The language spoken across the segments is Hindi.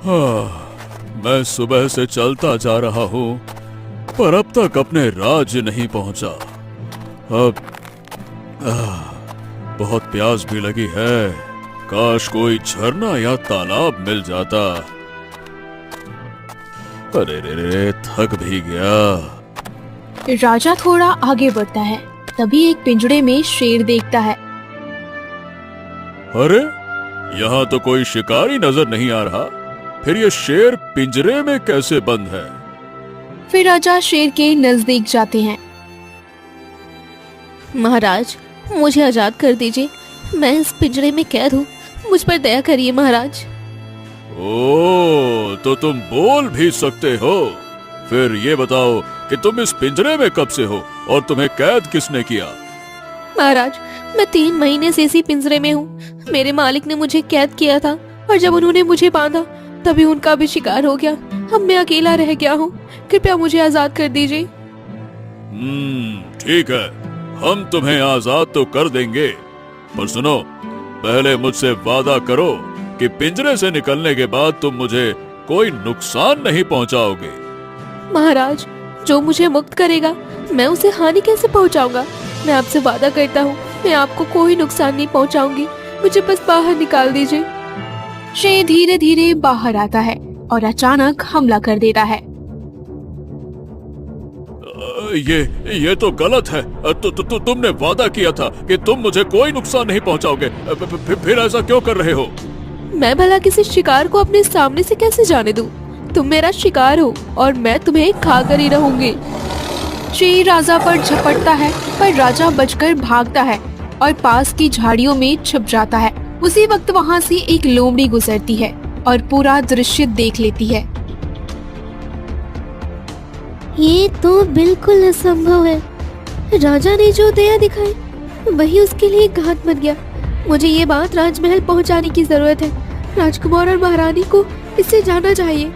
मैं सुबह से चलता जा रहा हूँ, पर अब तक अपने राज्य नहीं पहुंचा। अब बहुत प्यास भी लगी है। काश कोई झरना या तालाब मिल जाता। अरे रे रे, थक भी गया। राजा थोड़ा आगे बढ़ता है, तभी एक पिंजड़े में शेर देखता है। अरे, यहाँ तो कोई शिकारी नजर नहीं आ रहा। फिर ये शेर पिंजरे में कैसे बंद है? फिर राजा शेर के नजदीक जाते हैं। महाराज, मुझे आजाद कर दीजिए। मैं इस पिंजरे में कैद हूँ। मुझ पर दया करिए महाराज। ओ, तो तुम बोल भी सकते हो। फिर ये बताओ कि तुम इस पिंजरे में कब से हो और तुम्हें कैद किसने किया? महाराज, मैं 3 महीने से इसी पिंजरे में हूँ। मेरे मालिक ने मुझे कैद किया था और जब उन्होंने मुझे बांधा तभी उनका भी शिकार हो गया। अब मैं अकेला रह गया हूँ। कृपया मुझे आजाद कर दीजिए। ठीक है, हम तुम्हें आजाद तो कर देंगे, पर सुनो, पहले मुझसे वादा करो कि पिंजरे से निकलने के बाद तुम मुझे कोई नुकसान नहीं पहुंचाओगे। महाराज, जो मुझे मुक्त करेगा मैं उसे हानि कैसे पहुंचाऊंगा? मैं आपसे वादा करता हूँ, मैं आपको कोई नुकसान नहीं पहुंचाऊंगी। मुझे बस बाहर निकाल दीजिए। शेर धीरे धीरे बाहर आता है और अचानक हमला कर देता है। ये तो गलत है। तुमने वादा किया था कि तुम मुझे कोई नुकसान नहीं पहुंचाओगे। फिर ऐसा क्यों कर रहे हो? मैं भला किसी शिकार को अपने सामने से कैसे जाने दूं? तुम मेरा शिकार हो और मैं तुम्हें खाकर ही रहूंगी। शेर राजा पर झपटता है, पर राजा बचकर भागता है और पास की झाड़ियों में छिप जाता है। उसी वक्त वहाँ से एक लोमड़ी गुजरती है और पूरा दृश्य देख लेती है। ये तो बिल्कुल असंभव है। राजा ने जो दया दिखाई वही उसके लिए घात बन गया। मुझे ये बात राजमहल पहुंचाने की जरूरत है। राजकुमार और महारानी को इससे जानना चाहिए।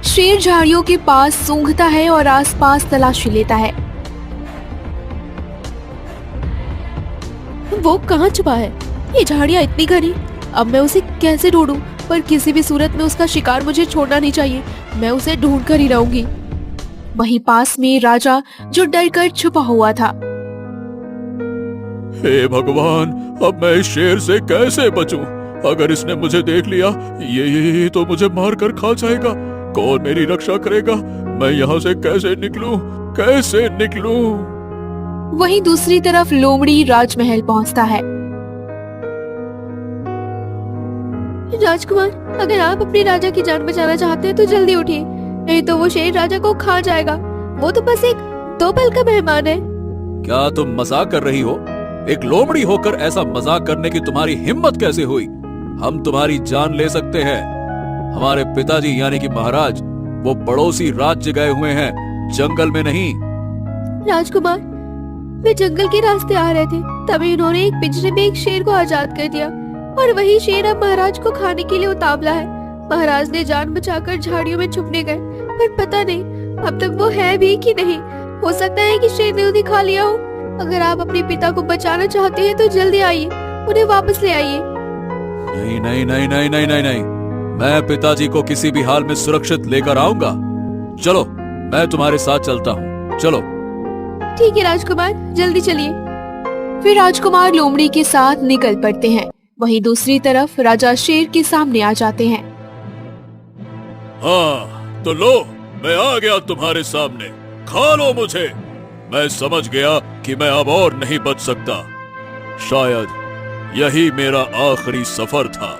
शेर झाड़ियों के पास सूंघता है और आसपास तलाशी लेता है। वो कहाँ छुपा है? ये झाड़ियाँ इतनी घनी, अब मैं उसे कैसे ढूंढूं? पर किसी भी सूरत में उसका शिकार मुझे छोड़ना नहीं चाहिए। मैं उसे ढूंढ कर ही रहूंगी। वहीं पास में राजा, जो डर कर छुपा हुआ था। हे भगवान, अब मैं इस शेर से कैसे बचूं? अगर इसने मुझे देख लिया, ये तो मुझे मार कर खा जाएगा। कौन मेरी रक्षा करेगा? मैं यहाँ से कैसे निकलूं? कैसे निकलूं? वहीं दूसरी तरफ लोमड़ी राजमहल पहुँचता है। राजकुमार, अगर आप अपने राजा की जान बचाना चाहते हैं तो जल्दी उठिए, नहीं तो वो शेर राजा को खा जाएगा। वो तो बस एक 2 पल का मेहमान है। क्या तुम मजाक कर रही हो? एक लोमड़ी होकर ऐसा मजाक करने की तुम्हारी हिम्मत कैसे हुई? हम तुम्हारी जान ले सकते हैं। हमारे पिताजी यानी कि महाराज, वो पड़ोसी राज्य गए हुए हैं, जंगल में नहीं। राजकुमार, वे जंगल के रास्ते आ रहे थे, तभी उन्होंने एक पिंजरे में एक शेर को आजाद कर दिया और वही शेर अब महाराज को खाने के लिए उतावला है। महाराज ने जान बचाकर झाड़ियों में छुपने गए, पर पता नहीं अब तक वो है भी कि नहीं। हो सकता है कि शेर ने उन्हें खा लिया हो। अगर आप अपने पिता को बचाना चाहते हैं तो जल्दी आइए, उन्हें वापस ले आइए। नहीं नहीं नहीं नहीं नहीं नहीं नहीं, मैं पिताजी को किसी भी हाल में सुरक्षित लेकर आऊंगा। चलो, मैं तुम्हारे साथ चलता हूँ। चलो। ठीक है राजकुमार, जल्दी चलिए। फिर राजकुमार लोमड़ी के साथ निकल पड़ते हैं। वहीं दूसरी तरफ राजा शेर के सामने आ जाते हैं। हाँ, तो लो, मैं आ गया तुम्हारे सामने। खा लो मुझे। मैं समझ गया कि मैं अब और नहीं बच सकता। शायद यही मेरा आखिरी सफर था।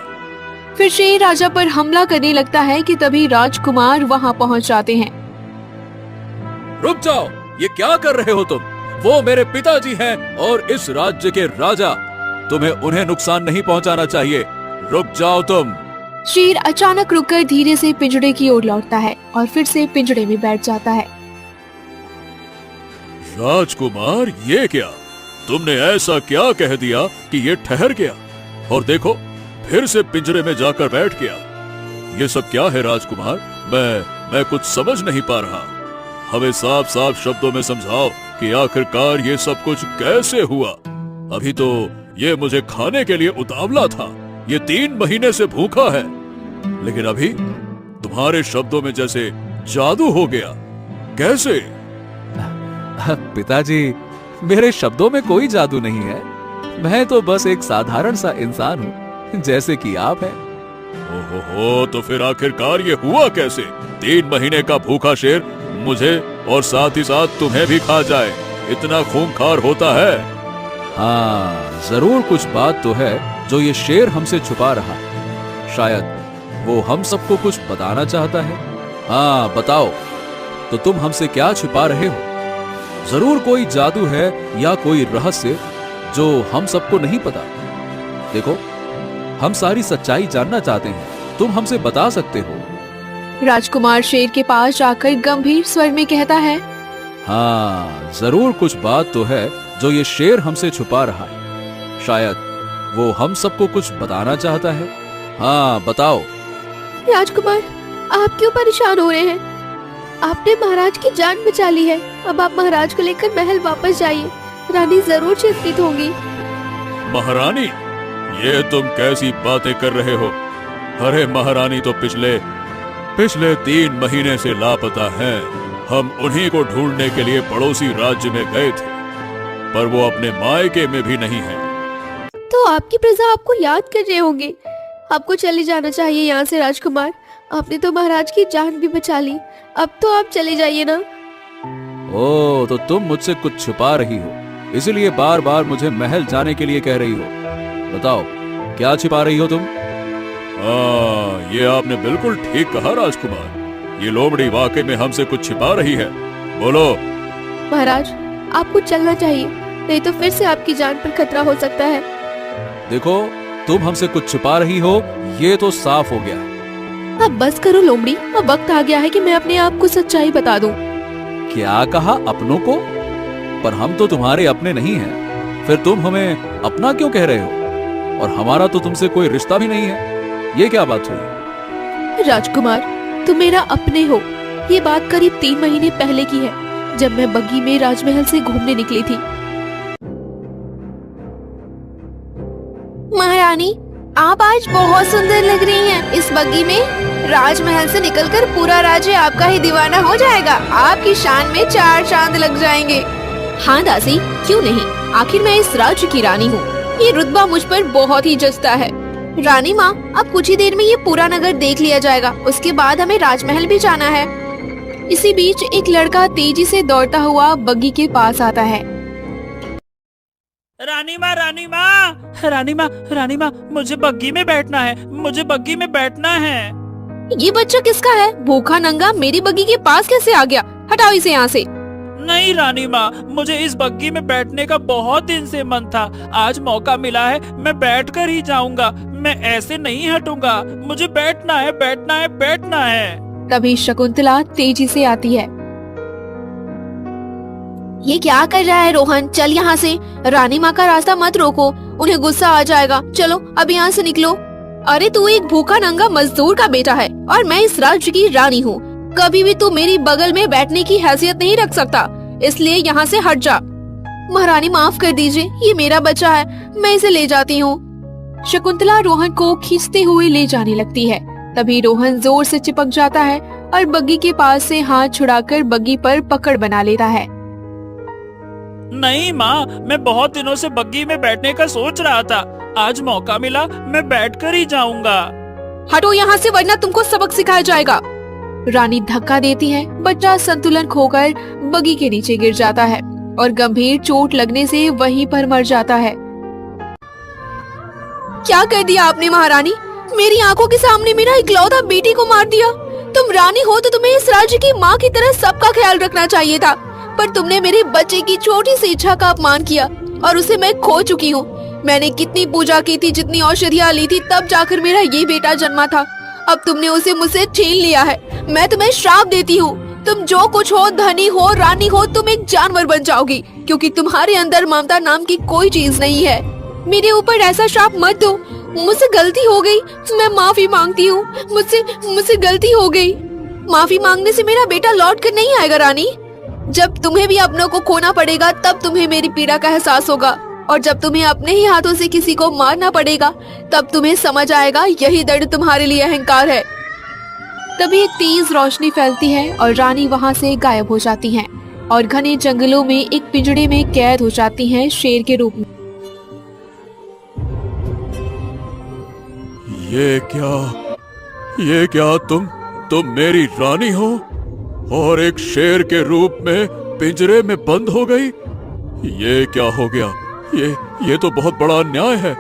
फिर शेर राजा पर हमला करने लगता है कि तभी राजकुमार वहां पहुंच जाते हैं। रुक जाओ, ये क्या कर रहे हो तुम? वो मेरे पिताजी हैं और इस राज्य के राजा। तुम्हें उन्हें नुकसान नहीं पहुंचाना चाहिए। रुक जाओ तुम। शेर अचानक रुककर धीरे से पिंजड़े की ओर लौटता है और फिर से पिंजड़े में बैठ जाता है। राजकुमार, ये क्या? तुमने ऐसा क्या कह दिया कि ये ठहर गया? और देखो, फिर से पिंजरे में जाकर बैठ गया। ये सब क्या है राजकुमार? मैं कुछ समझ नहीं पा रहा। हमें साफ साफ शब्दों में समझाओ कि आखिरकार ये सब कुछ कैसे हुआ। अभी तो ये मुझे खाने के लिए उतावला था। ये 3 महीने से भूखा है, लेकिन अभी तुम्हारे शब्दों में जैसे जादू हो गया। कैसे? पिताजी, मेरे शब्दों में कोई जादू नहीं है। मैं तो बस एक साधारण सा इंसान हूँ, जैसे कि आप हैं। ओहो, तो फिर आखिरकार ये हुआ कैसे? 3 महीने का भूखा शेर मुझे और साथ ही साथ तुम्हें भी खा जाए, इतना खूंखार होता है? हाँ, जरूर कुछ बात तो है जो ये शेर हमसे छुपा रहा है। शायद वो हम सबको कुछ बताना चाहता है। हाँ, बताओ तो तुम हमसे क्या छुपा रहे हो? जरूर कोई जादू है या कोई रहस्य जो हम सबको नहीं पता। देखो, हम सारी सच्चाई जानना चाहते हैं, तुम हमसे बता सकते हो। राजकुमार शेर के पास जाकर गंभीर स्वर में कहता है, हाँ, जरूर कुछ बात तो है जो ये शेर हमसे छुपा रहा है। शायद वो हम सबको कुछ बताना चाहता है। हाँ, बताओ। राजकुमार, आप क्यों परेशान हो रहे हैं? आपने महाराज की जान बचा ली है। अब आप महाराज को लेकर महल वापस जाइए। रानी जरूर चिंतित होंगी। महारानी, ये तुम कैसी बातें कर रहे हो? अरे महारानी तो पिछले 3 महीने से लापता हैं। हम उन्हीं को ढूंढने के लिए पड़ोसी राज्य में गए थे, पर वो अपने मायके में भी नहीं है। तो आपकी प्रजा आपको याद कर रहे होंगे। आपको चले जाना चाहिए यहाँ से राजकुमार। आपने तो महाराज की जान भी बचा ली। अब तो आप चले जाइए ना। ओ, तो तुम मुझसे कुछ छुपा रही हो, इसलिए बार बार मुझे महल जाने के लिए कह रही हो। बताओ, क्या छिपा रही हो तुम? ये आपने बिल्कुल ठीक कहा राजकुमार। ये लोमड़ी वाकई में हमसे कुछ छिपा रही है। बोलो। महाराज, आपको चलना चाहिए, नहीं तो फिर से आपकी जान पर खतरा हो सकता है। देखो, तुम हमसे कुछ छुपा रही हो, ये तो साफ हो गया है। अब बस करो लोमड़ी, अब वक्त आ गया है कि मैं अपने आप को सच्चाई बता दूं। क्या कहा? अपनों को? पर हम तो तुम्हारे अपने नहीं हैं। फिर तुम हमें अपना क्यों कह रहे हो? और हमारा तो तुमसे कोई रिश्ता भी नहीं है। ये क्या बात हुई? राजकुमार, तुम मेरा अपने हो। ये बात करीब 3 महीने पहले की है, जब मैं बग्गी में राजमहल से घूमने निकली थी। महारानी, आप आज बहुत सुंदर लग रही हैं। इस बग्गी में राजमहल से निकलकर पूरा राज्य आपका ही दीवाना हो जाएगा। आपकी शान में 4 चांद लग जाएंगे। हाँ दासी, क्यों नहीं, आखिर मैं इस राज्य की रानी हूँ। ये रुतबा मुझ पर बहुत ही जचता है। रानी माँ, अब कुछ ही देर में ये पूरा नगर देख लिया जाएगा। उसके बाद हमें राजमहल भी जाना है। इसी बीच एक लड़का तेजी से दौड़ता हुआ बग्गी के पास आता है। रानी माँ, रानी माँ, रानी माँ, रानी माँ, मुझे बग्गी में बैठना है, मुझे बग्गी में बैठना है। ये बच्चा किसका है? भूखा नंगा मेरी बग्गी के पास कैसे आ गया? हटाओ इसे यहाँ से। नहीं रानी माँ, मुझे इस बग्गी में बैठने का बहुत दिन से मन था। आज मौका मिला है, मैं बैठ कर ही जाऊंगा। मैं ऐसे नहीं हटूंगा। मुझे बैठना है, बैठना है, बैठना है। तभी शकुंतला तेजी से आती है। ये क्या कर रहा है रोहन? चल यहाँ से। रानी माँ का रास्ता मत रोको, उन्हें गुस्सा आ जाएगा। चलो अब यहाँ से निकलो। अरे तू एक भूखा नंगा मजदूर का बेटा है और मैं इस राज्य की रानी हूँ। कभी भी तू मेरी बगल में बैठने की हैसियत नहीं रख सकता, इसलिए यहाँ से हट जा। महारानी माफ कर दीजिए, ये मेरा बच्चा है, मैं इसे ले जाती हूँ। शकुंतला रोहन को खींचते हुए ले जाने लगती है। तभी रोहन जोर से चिपक जाता है और बग्गी के पास से हाथ छुड़ाकर बग्गी पर पकड़ बना लेता है। नहीं माँ, मैं बहुत दिनों से बग्गी में बैठने का सोच रहा था। आज मौका मिला, मैं बैठकर ही जाऊंगा। हटो यहाँ से, वरना तुमको सबक सिखाया जाएगा। रानी धक्का देती है। बच्चा संतुलन खोकर बग्गी के नीचे गिर जाता है और गंभीर चोट लगने से वहीं पर मर जाता है। क्या कर दिया आपने महारानी? मेरी आंखों के सामने मेरा इकलौता बेटी को मार दिया। तुम रानी हो तो तुम्हें इस राज्य की माँ की तरह सबका ख्याल रखना चाहिए था, पर तुमने मेरे बच्चे की छोटी सी इच्छा का अपमान किया और उसे मैं खो चुकी हूँ। मैंने कितनी पूजा की थी, जितनी औषधियाँ ली थी, तब जाकर मेरा ये बेटा जन्मा था। अब तुमने उसे मुझसे छीन लिया है। मैं तुम्हें श्राप देती हूँ, तुम जो कुछ हो, धनी हो, रानी हो, तुम एक जानवर बन जाओगी, क्योंकि तुम्हारे अंदर ममता नाम की कोई चीज नहीं है। मेरे ऊपर ऐसा श्राप मत दो। मुझसे गलती हो गई, मैं माफी मांगती हूँ। मुझसे गलती हो गई। माफी मांगने से मेरा बेटा लौट कर नहीं आएगा रानी। जब तुम्हें भी अपनों को खोना पड़ेगा, तब तुम्हें मेरी पीड़ा का एहसास होगा, और जब तुम्हें अपने ही हाथों से किसी को मारना पड़ेगा, तब तुम्हें समझ आएगा यही दर्द तुम्हारे लिए अहंकार है। तभी एक तेज रोशनी फैलती है और रानी वहाँ से गायब हो जाती हैं और घने जंगलों में एक पिंजड़े में कैद हो जाती हैं शेर के रूप में। ये क्या तुम मेरी रानी हो और एक शेर के रूप में पिंजरे में बंद हो गई? ये क्या हो गया? ये तो बहुत बड़ा अन्याय है।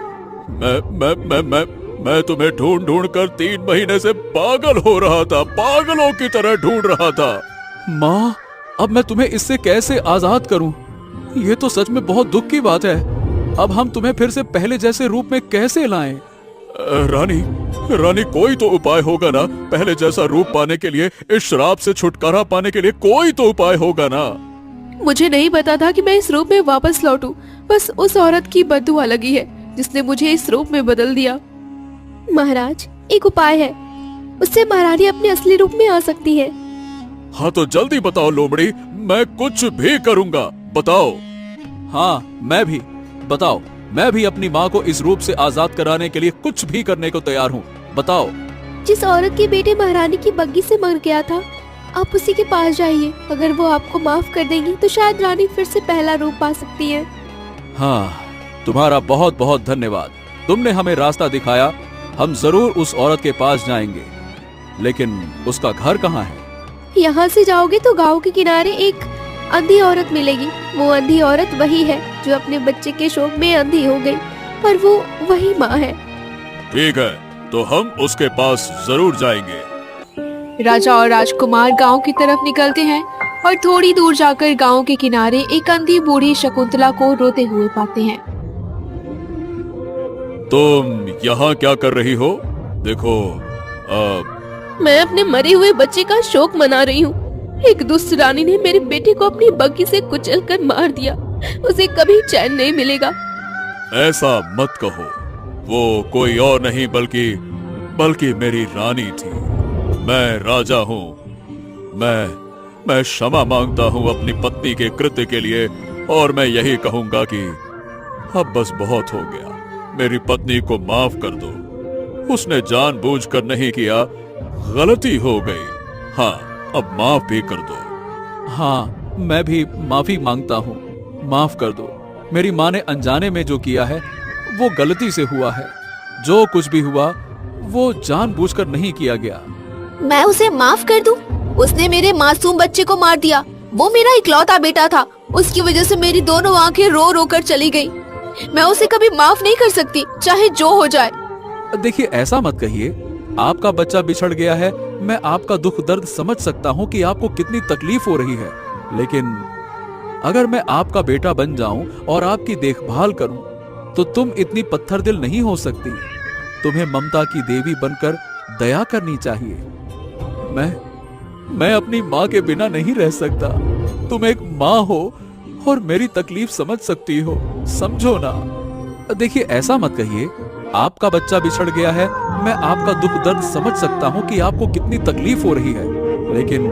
मैं तुम्हें ढूंढ कर 3 महीने से पागल हो रहा था, पागलों की तरह ढूंढ रहा था। माँ, अब मैं तुम्हें इससे कैसे आजाद करूं? ये तो सच में बहुत दुख की बात है। अब हम तुम्हें फिर से पहले जैसे रूप में कैसे लाएं? रानी कोई तो उपाय होगा ना। पहले जैसा रूप पाने के लिए, इस श्राप से छुटकारा पाने के लिए कोई तो उपाय होगा ना। मुझे नहीं पता था कि मैं इस रूप में वापस लौटूं। बस उस औरत की बददुआ लगी है जिसने मुझे इस रूप में बदल दिया। महाराज, एक उपाय है, उससे महारानी अपने असली रूप में आ सकती है। हाँ तो जल्दी बताओ लोमड़ी, मैं कुछ भी करूँगा, बताओ। हाँ, मैं भी। बताओ, मैं भी अपनी माँ को इस रूप से आजाद कराने के लिए कुछ भी करने को तैयार हूँ। बताओ। जिस औरत के बेटे महारानी की बग्गी से मर गया था, आप उसी के पास जाइए। अगर वो आपको माफ कर देंगी तो शायद रानी फिर से पहला रूप पा सकती है। हाँ, तुम्हारा बहुत बहुत धन्यवाद। तुमने हमें रास्ता दिखाया। हम जरूर उस औरत के पास जाएंगे, लेकिन उसका घर कहाँ है? यहाँ से जाओगे तो गांव के किनारे एक अंधी औरत मिलेगी। वो अंधी औरत वही है जो अपने बच्चे के शोक में अंधी हो गई, और वो वही माँ है। ठीक है, तो हम उसके पास जरूर जाएंगे। राजा और राजकुमार गांव की तरफ निकलते हैं और थोड़ी दूर जाकर गांव के किनारे एक अंधी बूढ़ी शकुंतला को रोते हुए पाते हैं। तुम यहाँ क्या कर रही हो? देखो, मैं अपने मरे हुए बच्चे का शोक मना रही हूँ। एक दुष्ट रानी ने मेरे बेटे को अपनी बग्गी से कुचलकर मार दिया। उसे कभी चैन नहीं मिलेगा। ऐसा मत कहो। वो कोई और नहीं बल्कि मेरी रानी थी। मैं राजा हूँ। मैं क्षमा मांगता हूँ अपनी पत्नी के कृत्य के लिए, और मैं यही कहूँगा कि अब बस बहुत हो गया। मेरी पत्नी को माफ कर दो। उसने जानबूझकर नहीं किया, गलती हो गई। हाँ, अब माफ भी कर दो। हाँ, मैं भी माफी मांगता हूँ। माफ कर दो। मेरी माँ ने अनजाने में जो किया है वो गलती से हुआ है। जो कुछ भी हुआ वो जानबूझकर नहीं किया गया। मैं उसे माफ कर दूं? उसने मेरे मासूम बच्चे को मार दिया। वो मेरा इकलौता बेटा था। उसकी वजह से मेरी दोनों आंखें रो रो कर चली गई। मैं उसे कभी माफ नहीं कर सकती, चाहे जो हो जाए। देखिए, ऐसा मत कहिए। आपका बच्चा बिछड़ गया है। मैं आपका दुख दर्द समझ सकता हूँ कि आपको कितनी तकलीफ हो रही है, लेकिन अगर मैं आपका बेटा बन जाऊं और आपकी देखभाल करूं, तो तुम इतनी पत्थर दिल नहीं हो सकती। तुम्हें ममता की देवी बनकर दया करनी चाहिए। मैं अपनी माँ के बिना नहीं रह सकता। तुम एक माँ हो और मेरी तकलीफ समझ सकती हो, समझो ना। देखिए, ऐसा मत कहिए। आपका बच्चा बिछड़ गया है। मैं आपका दुख दर्द समझ सकता हूँ कि आपको कितनी तकलीफ हो रही है, लेकिन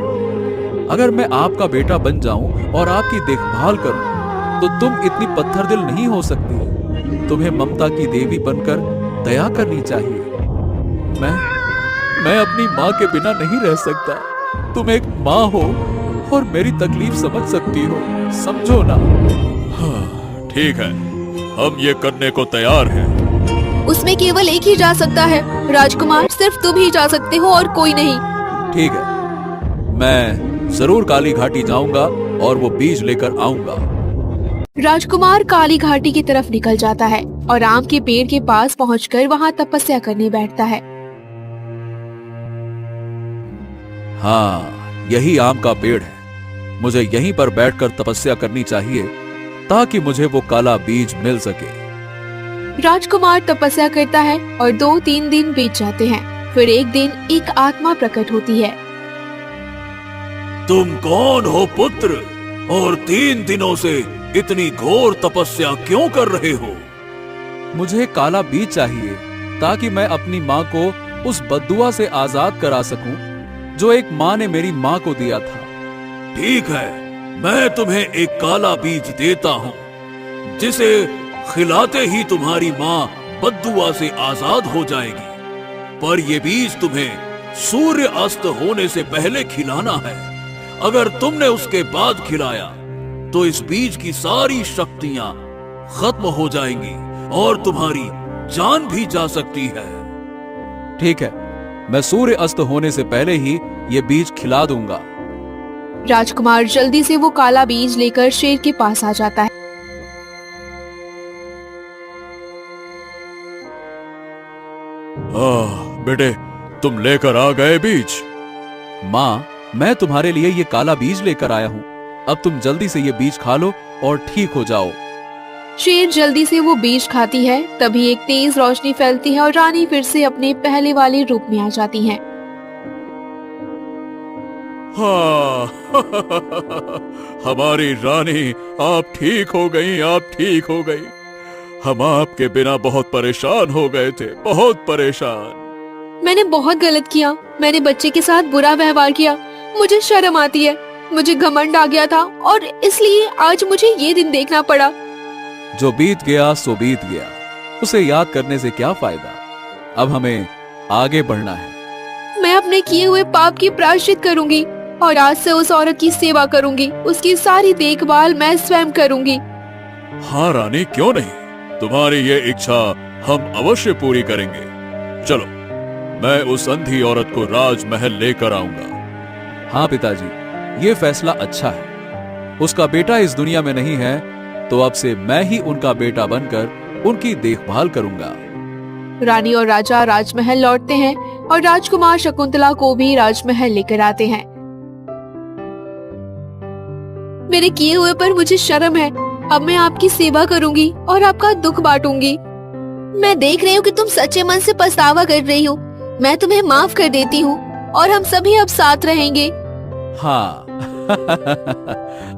अगर मैं आपका बेटा बन जाऊं और आपकी देखभाल करूं, तो तुम इतनी पत्थर दिल नहीं हो सकती। तुम्हें ममता की देवी बनकर दया करनी चाहिए। मैं अपनी माँ के बिना नहीं रह सकता। तुम एक माँ हो और मेरी तकलीफ समझ सकती हो, समझो ना। हाँ, ठीक है, हम ये करने को तैयार हैं। उसमें केवल एक ही जा सकता है राजकुमार, सिर्फ तुम ही जा सकते हो और कोई नहीं। ठीक है, मैं जरूर काली घाटी जाऊंगा और वो बीज लेकर आऊंगा। राजकुमार काली घाटी की तरफ निकल जाता है और आम के पेड़ के पास पहुंचकर वहां तपस्या करने बैठता है। हाँ, यही आम का पेड़ है। मुझे यहीं पर बैठकर तपस्या करनी चाहिए ताकि मुझे वो काला बीज मिल सके। राजकुमार तपस्या करता है और 2-3 दिन बीत जाते हैं। फिर एक दिन एक आत्मा प्रकट होती है। तुम कौन हो पुत्र, और 3 दिनों से इतनी घोर तपस्या क्यों कर रहे हो? मुझे काला बीज चाहिए ताकि मैं अपनी माँ को उस बद्दुआ से आजाद करा सकूं जो एक माँ ने मेरी माँ को दिया था। ठीक है, मैं तुम्हें एक काला बीज देता हूँ, जिसे खिलाते ही तुम्हारी माँ बद्दुआ से आजाद हो जाएगी। पर ये बीज तुम्हें सूर्य अस्त होने से पहले खिलाना है। अगर तुमने उसके बाद खिलाया तो इस बीज की सारी शक्तियां खत्म हो जाएंगी और तुम्हारी जान भी जा सकती है। ठीक है, मैं सूर्य अस्त होने से पहले ही ये बीज खिला दूंगा। राजकुमार जल्दी से वो काला बीज लेकर शेर के पास आ जाता है। बेटे, तुम लेकर आ गए बीज? माँ, मैं तुम्हारे लिए ये काला बीज लेकर आया हूँ। अब तुम जल्दी से ये बीज खा लो और ठीक हो जाओ। शेर जल्दी से वो बीज खाती है। तभी एक तेज रोशनी फैलती है और रानी फिर से अपने पहले वाले रूप में आ जाती हैं। हाँ हमारी रानी, आप ठीक हो गई, आप ठीक हो गई। हम आपके बिना बहुत परेशान हो गए थे, बहुत परेशान। मैंने बहुत गलत किया। मैंने बच्चे के साथ बुरा व्यवहार किया। मुझे शर्म आती है। मुझे घमंड आ गया था और इसलिए आज मुझे ये दिन देखना पड़ा। जो बीत गया सो बीत गया, उसे याद करने से क्या फायदा। अब हमें आगे बढ़ना है। मैं अपने किए हुए पाप की प्रायश्चित करूंगी और आज से उस औरत की सेवा करूंगी। उसकी सारी देखभाल मैं स्वयं करूंगी। हाँ रानी, क्यों नहीं, तुम्हारी ये इच्छा हम अवश्य पूरी करेंगे। चलो, मैं उस अंधी औरत को राजमहल लेकर आऊंगा। हाँ पिताजी, ये फैसला अच्छा है। उसका बेटा इस दुनिया में नहीं है तो अब से मैं ही उनका बेटा बनकर उनकी देखभाल करूंगा। रानी और राजा राजमहल लौटते हैं और राजकुमार शकुंतला को भी राजमहल लेकर आते हैं। मेरे किए हुए पर मुझे शर्म है। अब मैं आपकी सेवा करूंगी और आपका दुख बांटूंगी। मैं देख रही हूँ कि तुम सच्चे मन से पछतावा कर रही हो। मैं तुम्हें माफ कर देती हूँ और हम सभी अब साथ रहेंगे। हाँ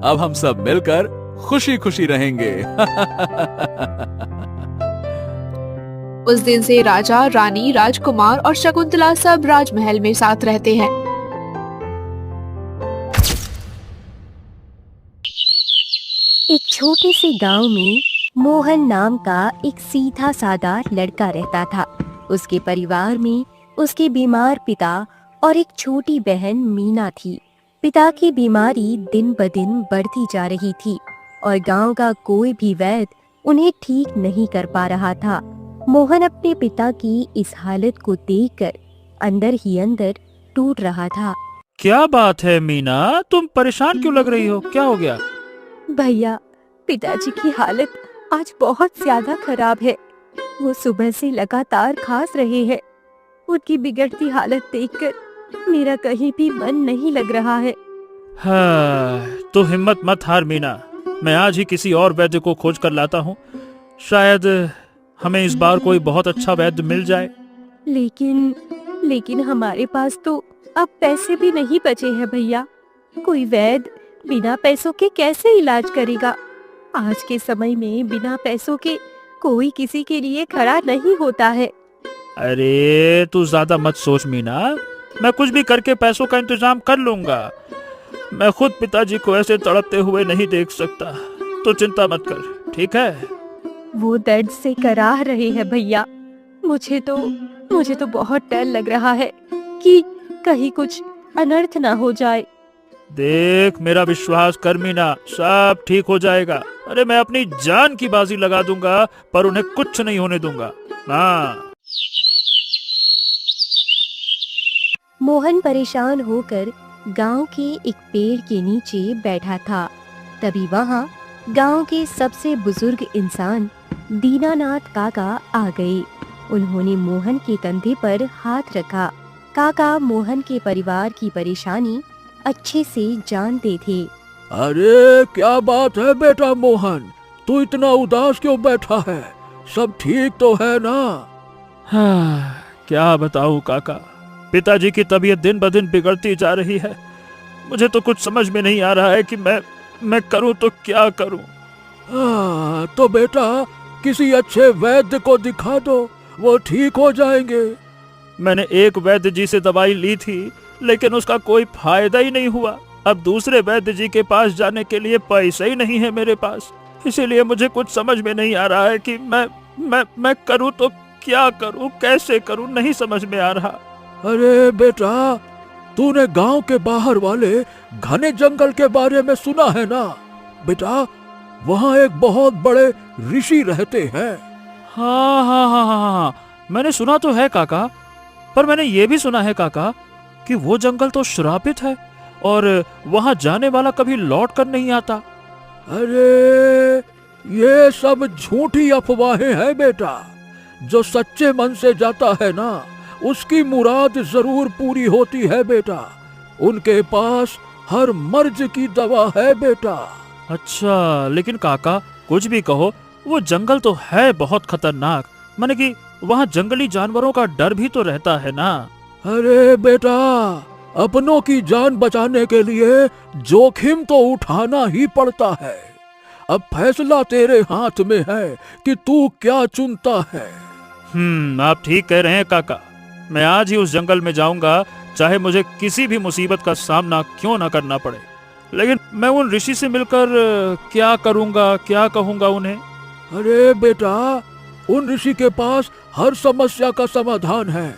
अब हम सब मिलकर खुशी खुशी रहेंगे। उस दिन से राजा, रानी, राजकुमार और शकुंतला सब राजमहल में साथ रहते हैं। एक छोटे से गांव में मोहन नाम का एक सीधा साधा लड़का रहता था। उसके परिवार में उसके बीमार पिता और एक छोटी बहन मीना थी। पिता की बीमारी दिन ब दिन बढ़ती जा रही थी और गांव का कोई भी वैद्य उन्हें ठीक नहीं कर पा रहा था। मोहन अपने पिता की इस हालत को देखकर अंदर ही अंदर टूट रहा था। क्या बात है मीना, तुम परेशान क्यों लग रही हो? क्या हो गया? भैया, पिताजी की हालत आज बहुत ज्यादा खराब है। वो सुबह से लगातार खांस रहे हैं। उनकी बिगड़ती हालत देखकर मेरा कहीं भी मन नहीं लग रहा है। हाँ, तो हिम्मत मत हार मीना। मैं आज ही किसी और वैद्य को खोज कर लाता हूँ। शायद हमें इस बार कोई बहुत अच्छा वैद्य मिल जाए। लेकिन हमारे पास तो अब पैसे भी नहीं बचे हैं भैया। कोई वैद्य बिना पैसों के कैसे इलाज करेगा? आज के समय में बिना पैसों के कोई किसी के लिए खड़ा नहीं होता है। अरे तू ज्यादा मत सोच मीना, मैं कुछ भी करके पैसों का इंतजाम कर लूंगा। मैं खुद पिताजी को ऐसे तड़पते हुए नहीं देख सकता, तो चिंता मत कर, ठीक है? वो दर्द से कराह रहे हैं भैया। मुझे तो बहुत डर लग रहा है कि कहीं कुछ अनर्थ ना हो जाए। देख, मेरा विश्वास कर मीना, सब ठीक हो जाएगा। अरे मैं अपनी जान की बाजी लगा दूंगा पर उन्हें कुछ नहीं होने दूंगा। हाँ। मोहन परेशान होकर गांव के एक पेड़ के नीचे बैठा था। तभी वहां गांव के सबसे बुजुर्ग इंसान दीनानाथ काका आ गए। उन्होंने मोहन के कंधे पर हाथ रखा। काका मोहन के परिवार की परेशानी अच्छे से जानते थे। अरे क्या बात है बेटा मोहन, तू इतना उदास क्यों बैठा है? सब ठीक तो है ना? हाँ, क्या बताऊं काका, पिताजी की तबीयत दिन ब दिन बिगड़ती जा रही है। मुझे तो कुछ समझ में नहीं आ रहा है कि मैं करूं तो क्या करूं। तो बेटा किसी अच्छे वैद्य को दिखा दो, वो ठीक हो जाएंगे। मैंने एक वैद्य जी से दवाई ली थी लेकिन उसका कोई फायदा ही नहीं हुआ। अब दूसरे वैद्य जी के पास जाने के लिए पैसे ही नहीं है मेरे पास। इसीलिए मुझे कुछ समझ में नहीं आ रहा है कि मैं करूं तो क्या करूं, कैसे करूं, नहीं समझ में आ रहा। अरे बेटा, तूने गांव के बाहर वाले घने जंगल के बारे में सुना है ना? बेटा, वहाँ एक बहुत बड़े ऋषि रहते हैं। हाँ हाँ हाँ हाँ हाँ, मैंने सुना तो है काका, पर मैंने ये भी सुना है काका कि वो जंगल तो श्रापित है और वहाँ जाने वाला कभी लौट कर नहीं आता। अरे ये सब झूठी अफवाहें हैं बेटा। जो सच्चे मन से जाता है ना, उसकी मुराद जरूर पूरी होती है बेटा। उनके पास हर मर्ज की दवा है बेटा। अच्छा, लेकिन काका कुछ भी कहो, वो जंगल तो है बहुत खतरनाक। माने कि वहाँ जंगली जानवरों का डर भी तो रहता है ना। अरे बेटा, अपनों की जान बचाने के लिए जोखिम तो उठाना ही पड़ता है। अब फैसला तेरे हाथ में है कि तू क्या चुनता है। आप ठीक कह रहे हैं काका। मैं आज ही उस जंगल में जाऊंगा, चाहे मुझे किसी भी मुसीबत का सामना क्यों ना करना पड़े। लेकिन मैं उन ऋषि से मिलकर क्या करूंगा, क्या कहूंगा उन्हें? अरे बेटा, उन ऋषि के पास हर समस्या का समाधान है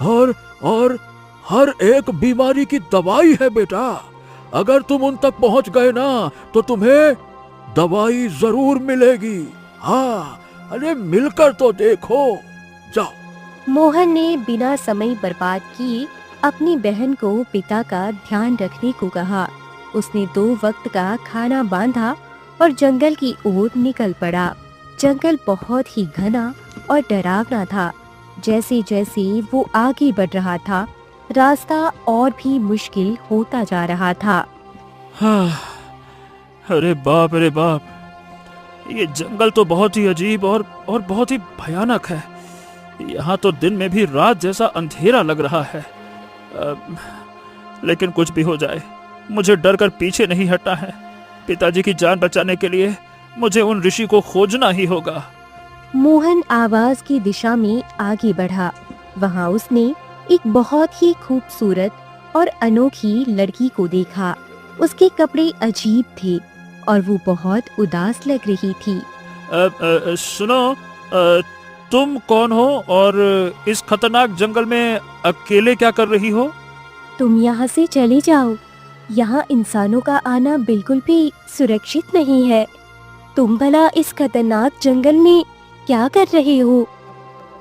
और हर एक बीमारी की दवाई है बेटा। अगर तुम उन तक पहुंच गए ना, तो तुम्हें दवाई जरूर मिलेगी। हाँ, अरे मिलकर तो देखो, जाओ। मोहन ने बिना समय बर्बाद किए अपनी बहन को पिता का ध्यान रखने को कहा। उसने 2 वक्त का खाना बांधा और जंगल की ओर निकल पड़ा। जंगल बहुत ही घना और डरावना था। जैसे जैसे वो आगे बढ़ रहा था, रास्ता और भी मुश्किल होता जा रहा था। अरे बाप, अरे बाप, ये जंगल तो बहुत ही अजीब और बहुत ही भयानक है। यहाँ तो दिन में भी रात जैसा अंधेरा लग रहा है। लेकिन कुछ भी हो जाए, मुझे डर कर पीछे नहीं हटना है। पिताजी की जान बचाने के लिए मुझे उन ऋषि को खोजना ही होगा। मोहन आवाज की दिशा में आगे बढ़ा। वहाँ उसने एक बहुत ही खूबसूरत और अनोखी लड़की को देखा। उसके कपड़े अजीब थे और वो बहुत उदास लग रही थी। सुनो, तुम कौन हो और इस खतरनाक जंगल में अकेले क्या कर रही हो? तुम यहाँ से चले जाओ। यहाँ इंसानों का आना बिल्कुल भी सुरक्षित नहीं है। तुम भला इस खतरनाक जंगल में क्या कर रहे हो?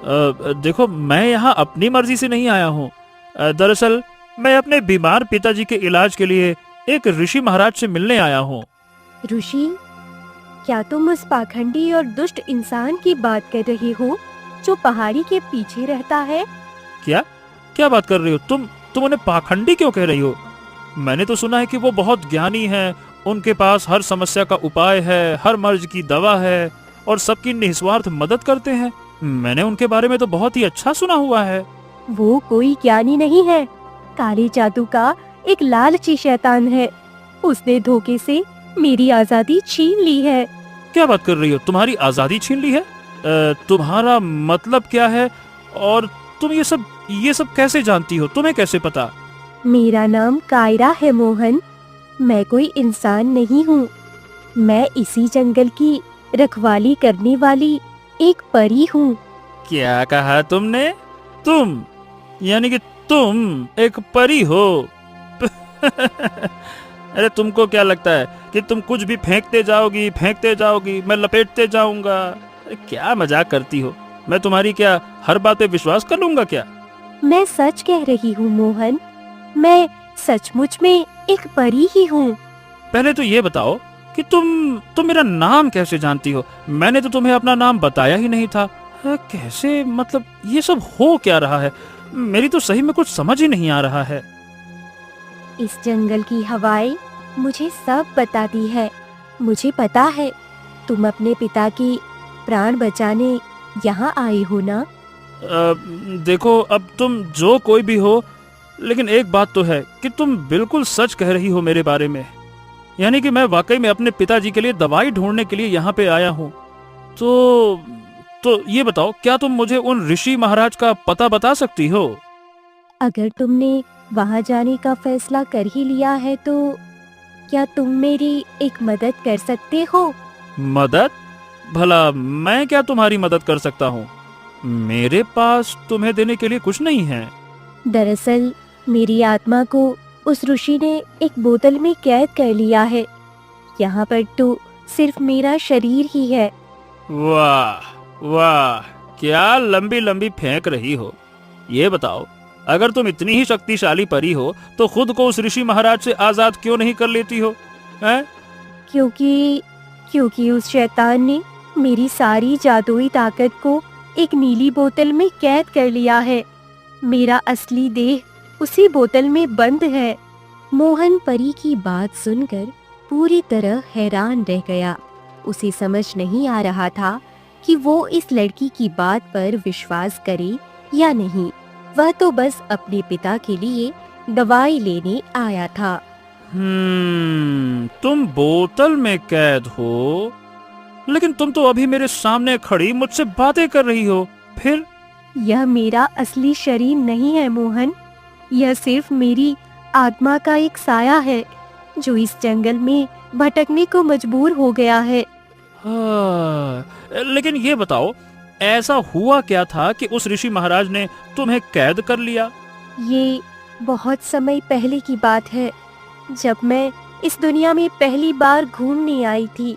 देखो, मैं यहाँ अपनी मर्जी से नहीं आया हूँ। दरअसल मैं अपने बीमार पिताजी के इलाज के लिए एक ऋषि महाराज से मिलने आया हूँ। ऋषि? क्या तुम उस पाखंडी और दुष्ट इंसान की बात कर रहे हो जो पहाड़ी के पीछे रहता है? क्या बात कर रही हो तुम उन्हें पाखंडी क्यों कह रही हो? मैंने तो सुना है कि वो बहुत ज्ञानी हैं, उनके पास हर समस्या का उपाय है, हर मर्ज की दवा है और सबकी निस्वार्थ मदद करते हैं। मैंने उनके बारे में तो बहुत ही अच्छा सुना हुआ है। वो कोई ज्ञानी नहीं है, काले जादू का एक लालची शैतान है। उसने धोखे से मेरी आजादी छीन ली है। क्या बात कर रही हो? तुम्हारी आजादी छीन ली है? तुम्हारा मतलब क्या है और तुम ये सब कैसे जानती हो? तुम्हें कैसे पता? मेरा नाम कायरा है मोहन। मैं कोई इंसान नहीं हूँ। मैं इसी जंगल की रखवाली करने वाली एक परी हूँ। क्या कहा तुमने? तुम यानी कि तुम एक परी हो? अरे तुमको क्या लगता है कि तुम कुछ भी फेंकते जाओगी, मैं लपेटते जाऊंगा? क्या मजाक करती हो? मैं तुम्हारी क्या हर बात पे विश्वास कर लूंगा क्या? मैं सच कह रही हूँ मोहन। मैं सचमुच में एक परी ही हूँ। पहले तो ये बताओ कि तुम मेरा नाम कैसे जानती हो? मैंने तो तुम्हें अपना नाम बताया ही नहीं था। कैसे, मतलब ये सब हो क्या रहा है? मेरी तो सही में कुछ समझ ही नहीं आ रहा है। इस जंगल की हवाएं मुझे सब बताती है। मुझे पता है तुम अपने पिता की प्राण बचाने यहाँ आए हो ना? देखो, अब तुम जो कोई भी हो, लेकिन एक बात तो है कि तुम बिल्कुल सच कह रही हो मेरे बारे में। यानी कि मैं वाकई में अपने पिताजी के लिए दवाई ढूंढने के लिए यहाँ पे आया हूँ। तो ये बताओ, क्या तुम मुझे उन ऋषि महाराज का पता बता सकती हो? अगर तुमने वहाँ जाने का फैसला कर ही लिया है तो क्या तुम मेरी एक मदद कर सकते हो? मदद? भला मैं क्या तुम्हारी मदद कर सकता हूँ? मेरे पास तुम्हें देने के लिए कुछ नहीं है। दरअसल मेरी आत्मा को उस ऋषि ने एक बोतल में कैद कर लिया है। यहाँ पर तो सिर्फ मेरा शरीर ही है। वाह वाह, क्या लंबी लंबी फेंक रही हो। ये बताओ, अगर तुम इतनी ही शक्तिशाली परी हो तो खुद को उस ऋषि महाराज से आजाद क्यों नहीं कर लेती हो, हैं? क्योंकि उस शैतान ने मेरी सारी जादुई ताकत को एक नीली बोतल में कैद कर लिया है। मेरा असली देह उसी बोतल में बंद है। मोहन परी की बात सुनकर पूरी तरह हैरान रह गया। उसे समझ नहीं आ रहा था कि वो इस लड़की की बात पर विश्वास करे या नहीं। वह तो बस अपने पिता के लिए दवाई लेने आया था। तुम बोतल में कैद हो, लेकिन तुम तो अभी मेरे सामने खड़ी मुझसे बातें कर रही हो। फिर यह मेरा असली शरीर नहीं है मोहन, यह सिर्फ मेरी आत्मा का एक साया है जो इस जंगल में भटकने को मजबूर हो गया है। लेकिन ये बताओ, ऐसा हुआ क्या था कि उस ऋषि महाराज ने तुम्हें कैद कर लिया? ये बहुत समय पहले की बात है, जब मैं इस दुनिया में पहली बार घूमने आई थी।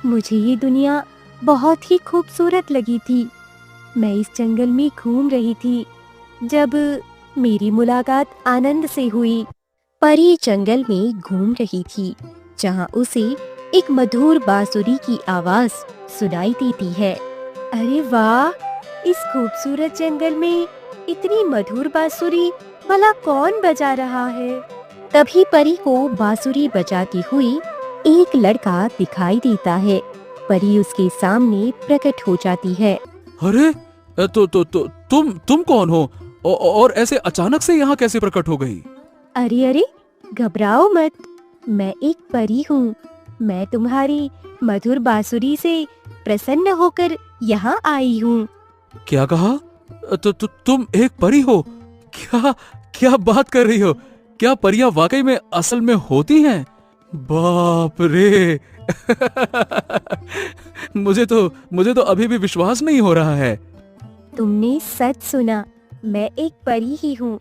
मुझे ये दुनिया बहुत ही खूबसूरत लगी थी। मैं इस जंगल में घूम रही थी जब मेरी मुलाकात आनंद से हुई। परी जंगल में घूम रही थी जहाँ उसे एक मधुर बांसुरी की आवाज सुनाई देती है। अरे वाह, इस खूबसूरत जंगल में इतनी मधुर बांसुरी भला कौन बजा रहा है? तभी परी को बांसुरी बजाती हुई एक लड़का दिखाई देता है। परी उसके सामने प्रकट हो जाती है। अरे तुम कौन हो और ऐसे अचानक से यहाँ कैसे प्रकट हो गई? अरे घबराओ मत, मैं एक परी हूँ। मैं तुम्हारी मधुर बांसुरी से प्रसन्न होकर यहाँ आई हूँ। क्या कहा? तुम एक परी हो? क्या बात कर रही हो? क्या परियां वाकई में असल में होती हैं? बाप रे मुझे तो अभी भी विश्वास नहीं हो रहा है। तुमने सच सुना, मैं एक परी ही हूँ।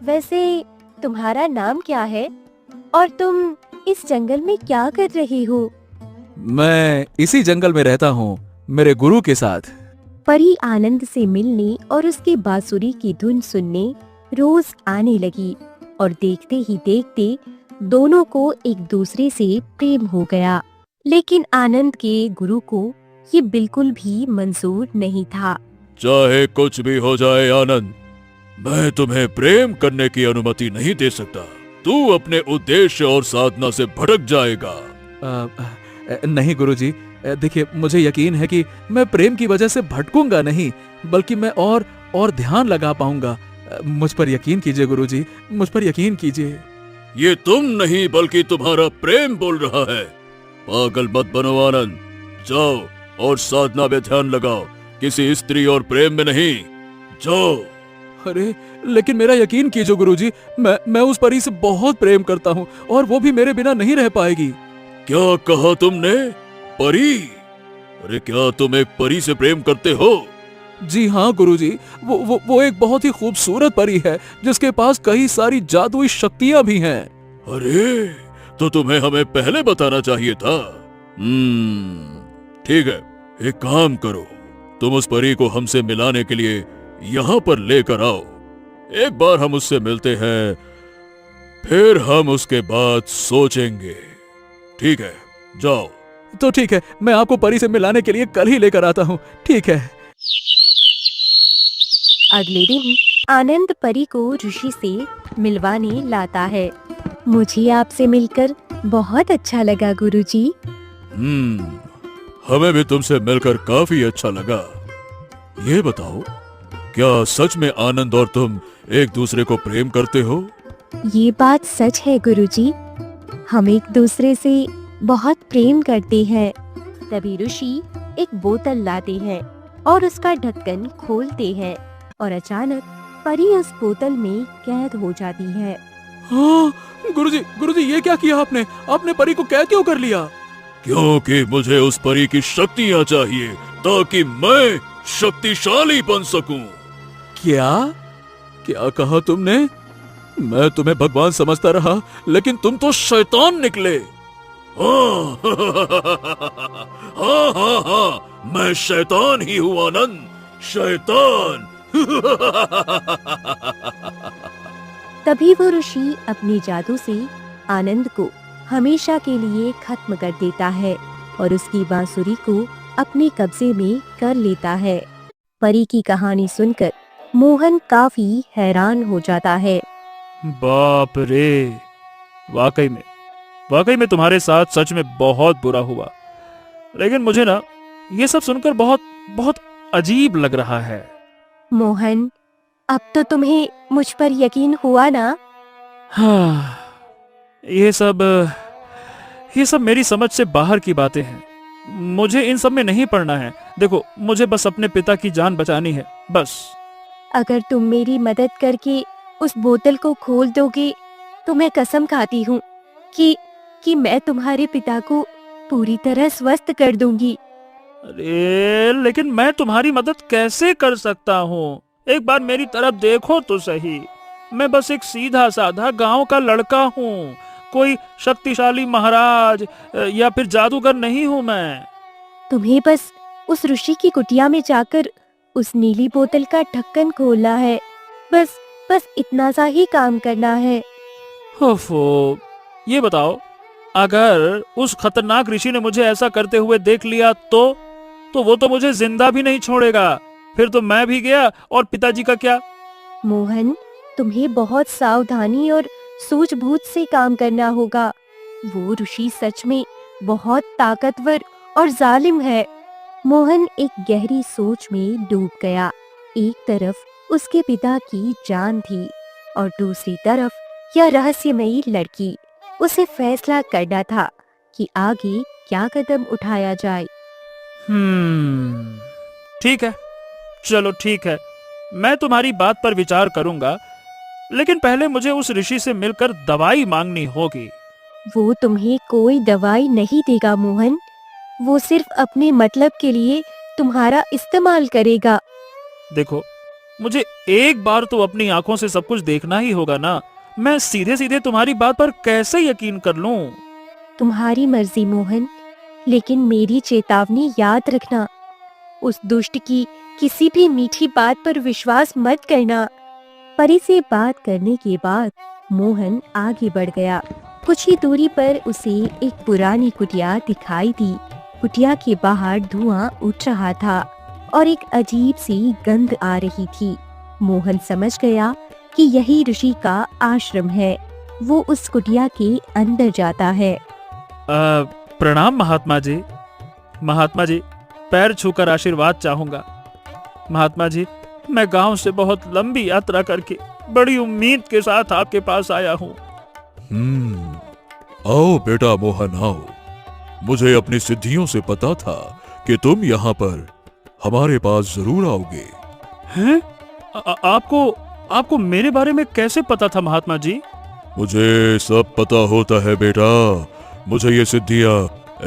वैसे तुम्हारा नाम क्या है और तुम इस जंगल में क्या कर रही हो? मैं इसी जंगल में रहता हूँ मेरे गुरु के साथ। परी आनंद से मिलने और उसकी बांसुरी की धुन सुनने रोज आने लगी और देखते ही देखते दोनों को एक दूसरे से प्रेम हो गया। लेकिन आनंद के गुरु को ये बिल्कुल भी मंजूर नहीं था। चाहे कुछ भी हो जाए आनंद, मैं तुम्हें प्रेम करने की अनुमति नहीं दे सकता। तू अपने उद्देश्य और साधना से भटक जाएगा। नहीं गुरुजी, देखिए मुझे यकीन है कि मैं प्रेम की वजह से भटकूंगा नहीं, बल्कि मैं और ध्यान लगा पाऊंगा। मुझ पर यकीन कीजिए गुरुजी, मुझ पर यकीन कीजिए। ये तुम नहीं बल्कि तुम्हारा प्रेम बोल रहा है। पागल मत बनो आनंद, जाओ और साधना में ध्यान लगाओ, किसी स्त्री और प्रेम में नहीं। जाओ। अरे लेकिन मेरा यकीन कीजिए गुरुजी, मैं उस परी से बहुत प्रेम करता हूँ और वो भी मेरे बिना नहीं रह पाएगी। क्या कहा तुमने? परी? अरे क्या तुम एक परी से प्रेम करते हो? जी हाँ गुरुजी, वो एक बहुत ही खूबसूरत परी है जिसके पास कई सारी जादुई शक्तियाँ भी हैं। अरे तो तुम्हें हमें पहले बताना चाहिए था। ठीक है, एक काम करो, तुम उस परी को हमसे मिलाने के लिए यहाँ पर लेकर आओ। एक बार हम उससे मिलते हैं, फिर हम उसके बाद सोचेंगे। ठीक है, जाओ। तो ठीक है, मैं आपको परी से मिलाने के लिए कल ही लेकर आता हूँ। ठीक है। अगले दिन आनंद परी को ऋषि से मिलवाने लाता है। मुझे आपसे मिलकर बहुत अच्छा लगा गुरुजी। हमें भी तुमसे मिलकर काफी अच्छा लगा। ये बताओ, क्या सच में आनंद और तुम एक दूसरे को प्रेम करते हो? ये बात सच है गुरुजी, हम एक दूसरे से बहुत प्रेम करते हैं। तभी ऋषि एक बोतल लाते हैं और उसका ढक्कन खोलते हैं और अचानक परी उस बोतल में कैद हो जाती है। हाँ, गुरुजी ये क्या किया आपने? आपने परी को कैद क्यों कर लिया? क्योंकि मुझे उस परी की शक्तियाँ चाहिए ताकि मैं शक्तिशाली बन सकूं। क्या? क्या कहा तुमने? मैं तुम्हें भगवान समझता रहा, लेकिन तुम तो शैतान निकले। हाँ हाँ हाँ हाँ, मैं शैतान ही हूँ आनंद, शैतान। तभी वो ऋषि अपने जादू से आनंद को हमेशा के लिए खत्म कर देता है और उसकी बांसुरी को अपने कब्जे में कर लेता है। परी की कहानी सुनकर मोहन काफी हैरान हो जाता है। बाप रे, वाकई में तुम्हारे साथ सच में बहुत बुरा हुआ। लेकिन मुझे ना ये सब सुनकर बहुत बहुत अजीब लग रहा है। मोहन, अब तो तुम्हें मुझ पर यकीन हुआ ना? हाँ, ये सब मेरी समझ से बाहर की बातें हैं। मुझे इन सब में नहीं पड़ना है। देखो, मुझे बस अपने पिता की जान बचानी है, बस। अगर तुम मेरी मदद करके उस बोतल को खोल दोगे तो मैं कसम खाती हूँ कि मैं तुम्हारे पिता को पूरी तरह स्वस्थ कर दूंगी। अरे लेकिन मैं तुम्हारी मदद कैसे कर सकता हूँ? एक बार मेरी तरफ देखो तो सही। मैं बस एक सीधा साधा गांव का लड़का हूँ, कोई शक्तिशाली महाराज या फिर जादूगर नहीं हूँ मैं। तुम्हें बस उस ऋषि की कुटिया में जाकर उस नीली बोतल का ढक्कन खोलना है। बस इतना सा ही काम करना है। ओफो, ये बताओ, अगर उस खतरनाक ऋषि ने मुझे ऐसा करते हुए देख लिया तो वो तो मुझे जिंदा भी नहीं छोड़ेगा। फिर तो मैं भी गया, और पिताजी का क्या? मोहन, तुम्हें बहुत सावधानी और सूझबूझ से काम करना होगा। वो ऋषि सच में बहुत ताकतवर और जालिम है। मोहन एक गहरी सोच में डूब गया। एक तरफ उसके पिता की जान थी और दूसरी तरफ यह रहस्यमयी लड़की। उसे फैसला करना था कि आगे क्या कदम उठाया जाए। ठीक है, चलो ठीक है, मैं तुम्हारी बात पर विचार करूंगा, लेकिन पहले मुझे उस ऋषि से मिलकर दवाई मांगनी होगी। वो तुम्हें कोई दवाई नहीं देगा मोहन। वो सिर्फ अपने मतलब के लिए तुम्हारा इस्तेमाल करेगा। देखो, मुझे एक बार तो अपनी आंखों से सब कुछ देखना ही होगा ना। मैं सीधे सीधे तुम्हारी बात पर कैसे यकीन कर लूं? तुम्हारी मर्जी मोहन, लेकिन मेरी चेतावनी याद रखना। उस दुष्ट की किसी भी मीठी बात पर विश्वास मत करना। परी से बात करने के बाद मोहन आगे बढ़ गया। कुछ ही दूरी पर उसे एक पुरानी कुटिया दिखाई दी। कुटिया के बाहर धुआं उठ रहा था और एक अजीब सी गंध आ रही थी। मोहन समझ गया कि यही ऋषि का आश्रम है। वो उस कुटिया के अंदर जाता है। प्रणाम महात्मा जी। महात्मा जी, पैर छूकर आशीर्वाद चाहूंगा। महात्मा जी, मैं गांव से बहुत लंबी यात्रा करके बड़ी उम्मीद के साथ आपके पास आया हूँ। आओ बेटा मोहन, आओ। मुझे अपनी सिद्धियों से पता था कि तुम यहाँ पर हमारे पास जरूर आओगे। हैं? आपको मेरे बारे में कैसे पता था महात्मा जी? मुझे सब पता होता है बेटा। मुझे ये सिद्धियां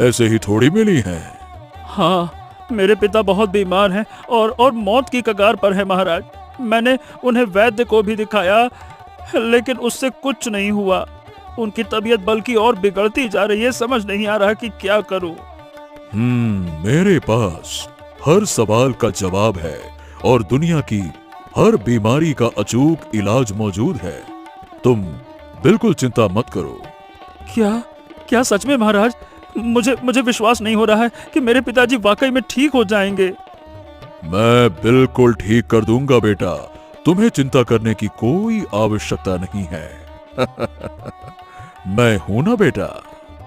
ऐसे ही थोड़ी मिली हैं। हाँ, मेरे पिता बहुत बीमार हैं और मौत की कगार पर है महाराज। मैंने उन्हें वैद्य को भी दिखाया, लेकिन उससे कुछ नहीं हुआ। उनकी तबीयत बल्कि और बिगड़ती जा रही है। समझ नहीं आ रहा कि क्या करूं। मेरे पास हर सवाल का जवाब है और दुनिया की हर बीमारी का अचूक इलाज मौजूद है। तुम बिल्कुल चिंता मत करो। क्या सच में महाराज? मुझे विश्वास नहीं हो रहा है कि मेरे पिताजी वाकई में ठीक हो जाएंगे। मैं बिल्कुल ठीक कर दूंगा बेटा। तुम्हें चिंता करने की कोई आवश्यकता नहीं है। मैं हूं ना बेटा।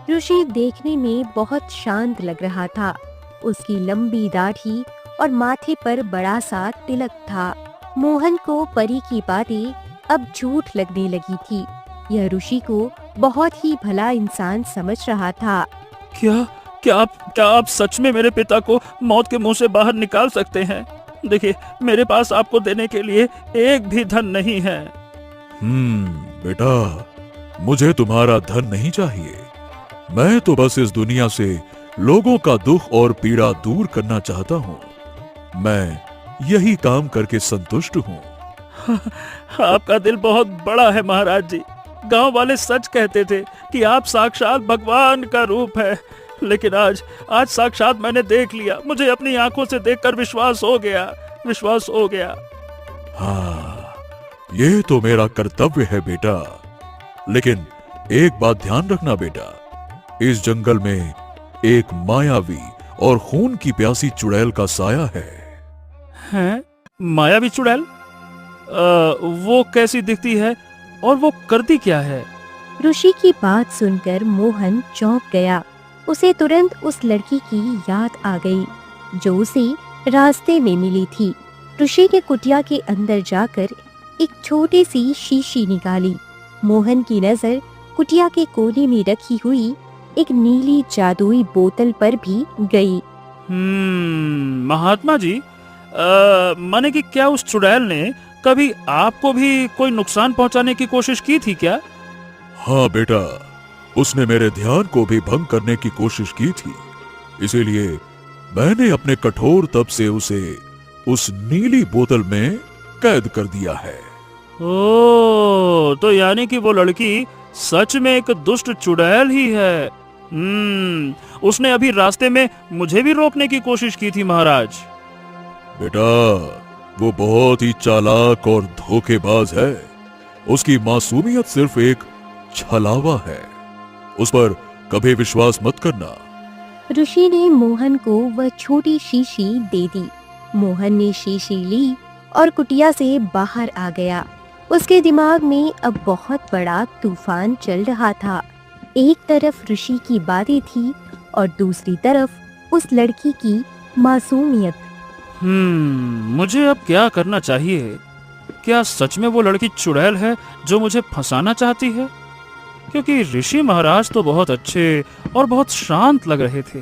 ऋषि देखने में बहुत शांत लग रहा था। उसकी लंबी दाढ़ी और माथे पर बड़ा सा तिलक था। मोहन को परी की बातें अब झूठ लगने लगी थी। यह ऋषि को बहुत ही भला इंसान समझ रहा था। क्या आप सच में मेरे पिता को मौत के मुंह से बाहर निकाल सकते हैं? देखिए, मेरे पास आपको देने के लिए एक भी धन नहीं है। बेटा, मुझे तुम्हारा धन नहीं चाहिए। मैं तो बस इस दुनिया से लोगों का दुख और पीड़ा दूर करना चाहता हूँ। मैं यही काम करके संतुष्ट हूँ। आपका दिल बहुत बड़ा है महाराज जी। गांव वाले सच कहते थे कि आप साक्षात भगवान का रूप है, लेकिन आज साक्षात मैंने देख लिया। मुझे अपनी आंखों से देखकर विश्वास हो गया। हाँ, ये तो मेरा कर्तव्य है बेटा, लेकिन एक बात ध्यान रखना बेटा, इस जंगल में एक मायावी और खून की प्यासी चुड़ैल का साया है। हैं? मायावी चुड़ैल? वो कैसी दिखती है और वो करती क्या है? ऋषि की बात सुनकर मोहन चौंक गया। उसे तुरंत उस लड़की की याद आ गई जो उसे रास्ते में मिली थी। ऋषि ने कुटिया के अंदर जाकर एक छोटी सी शीशी निकाली। मोहन की नजर कुटिया के कोने में रखी हुई एक नीली जादुई बोतल पर भी गई। महात्मा जी, माने कि क्या उस चुड़ैल ने कभी आपको भी कोई नुकसान पहुंचाने की कोशिश की थी क्या? हाँ बेटा, उसने मेरे ध्यान को भी भंग करने की कोशिश की थी, इसीलिए मैंने अपने कठोर तप से उसे उस नीली बोतल में कैद कर दिया है। ओ, तो यानी कि वो लड़की सच में एक दुष्ट चुड़ैल ही है। उसने अभी रास्ते में मुझे भी रोकने की कोशिश की थी महाराज। बेटा, वो बहुत ही चालाक और धोखेबाज है। उसकी मासूमियत सिर्फ एक छलावा है, उस पर कभी विश्वास मत करना। ऋषि ने मोहन को वह छोटी शीशी दे दी। मोहन ने शीशी ली और कुटिया से बाहर आ गया। उसके दिमाग में अब बहुत बड़ा तूफान चल रहा था। एक तरफ ऋषि की बातें थी और दूसरी तरफ उस लड़की की मासूमियत। मुझे अब क्या करना चाहिए? क्या सच में वो लड़की चुड़ैल है जो मुझे फंसाना चाहती है? क्योंकि ऋषि महाराज तो बहुत अच्छे और बहुत शांत लग रहे थे।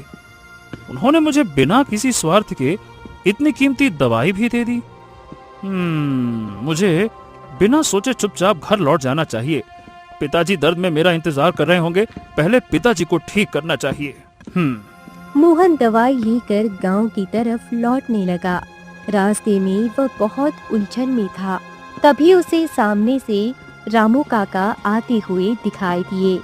उन्होंने मुझे बिना किसी स्वार्थ के इतनी कीमती दवाई भी दे दी। मुझे बिना सोचे चुपचाप घर लौट जाना चाहिए। पिताजी दर्द में मेरा इंतजार कर रहे होंगे। पहले पिताजी को ठीक करना चाहिए। मोहन दवाई लेकर गांव की तरफ लौटने लगा। रास्ते में वह बहुत उलझन में था। तभी उसे सामने से रामू काका आते हुए दिखाई दिए।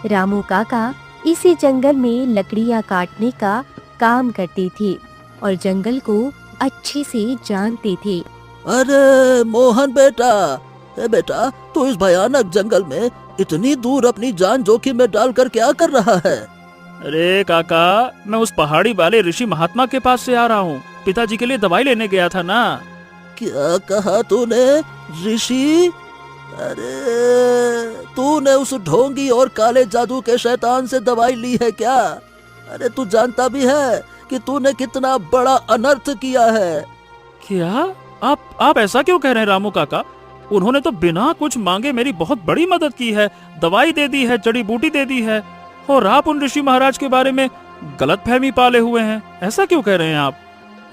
रामू काका इसी जंगल में लकड़ियां काटने का काम करते थे और जंगल को अच्छे से जानते थे। अरे मोहन बेटा, तू इस भयानक जंगल में इतनी दूर अपनी जान जोखिम में डालकर क्या कर रहा है? अरे काका, मैं उस पहाड़ी वाले ऋषि महात्मा के पास से आ रहा हूँ। पिताजी के लिए दवाई लेने गया था ना। क्या कहा तूने? ऋषि? अरे तूने उस ढोंगी और काले जादू के शैतान से दवाई ली है क्या? अरे तू जानता भी है कि तूने कितना बड़ा अनर्थ किया है। क्या? आप ऐसा क्यों कह रहे हैं रामू काका? उन्होंने तो बिना कुछ मांगे मेरी बहुत बड़ी मदद की है, दवाई दे दी है, जड़ी बूटी दे दी है, और आप उन ऋषि महाराज के बारे में गलतफहमी पाले हुए हैं। ऐसा क्यों कह रहे हैं आप?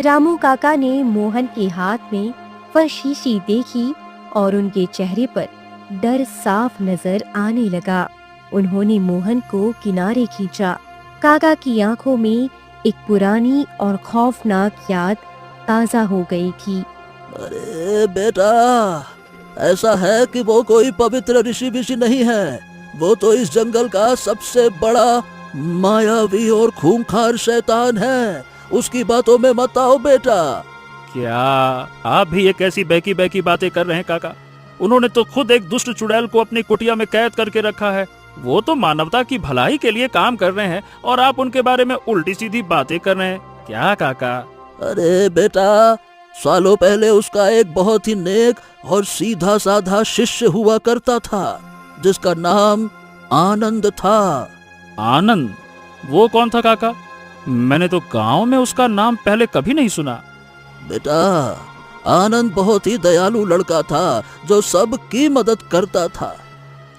रामू काका ने मोहन के हाथ में वह शीशी देखी और उनके चेहरे पर डर साफ नजर आने लगा। उन्होंने मोहन को किनारे खींचा। काका की आंखों में एक पुरानी और खौफनाक याद ताजा हो गई थी। अरे बेटा, ऐसा है कि वो कोई पवित्र ऋषि विषि नहीं है। वो तो इस जंगल का सबसे बड़ा मायावी और खूंखार शैतान है। उसकी बातों में मत आओ बेटा। क्या आप भी एक ऐसी बहकी बातें कर रहे हैं काका? उन्होंने तो खुद एक दुष्ट चुड़ैल को अपनी कुटिया में कैद करके रखा है। वो तो मानवता की भलाई के लिए काम कर रहे हैं और आप उनके बारे में उल्टी सीधी बातें कर रहे हैं। क्या काका? अरे बेटा, सालों पहले उसका एक बहुत ही नेक और सीधा साधा शिष्य हुआ करता था जिसका नाम आनंद था। आनंद? वो कौन था काका? मैंने तो गांव में उसका नाम पहले कभी नहीं सुना। बेटा, आनंद बहुत ही दयालु लड़का था जो सबकी मदद करता था।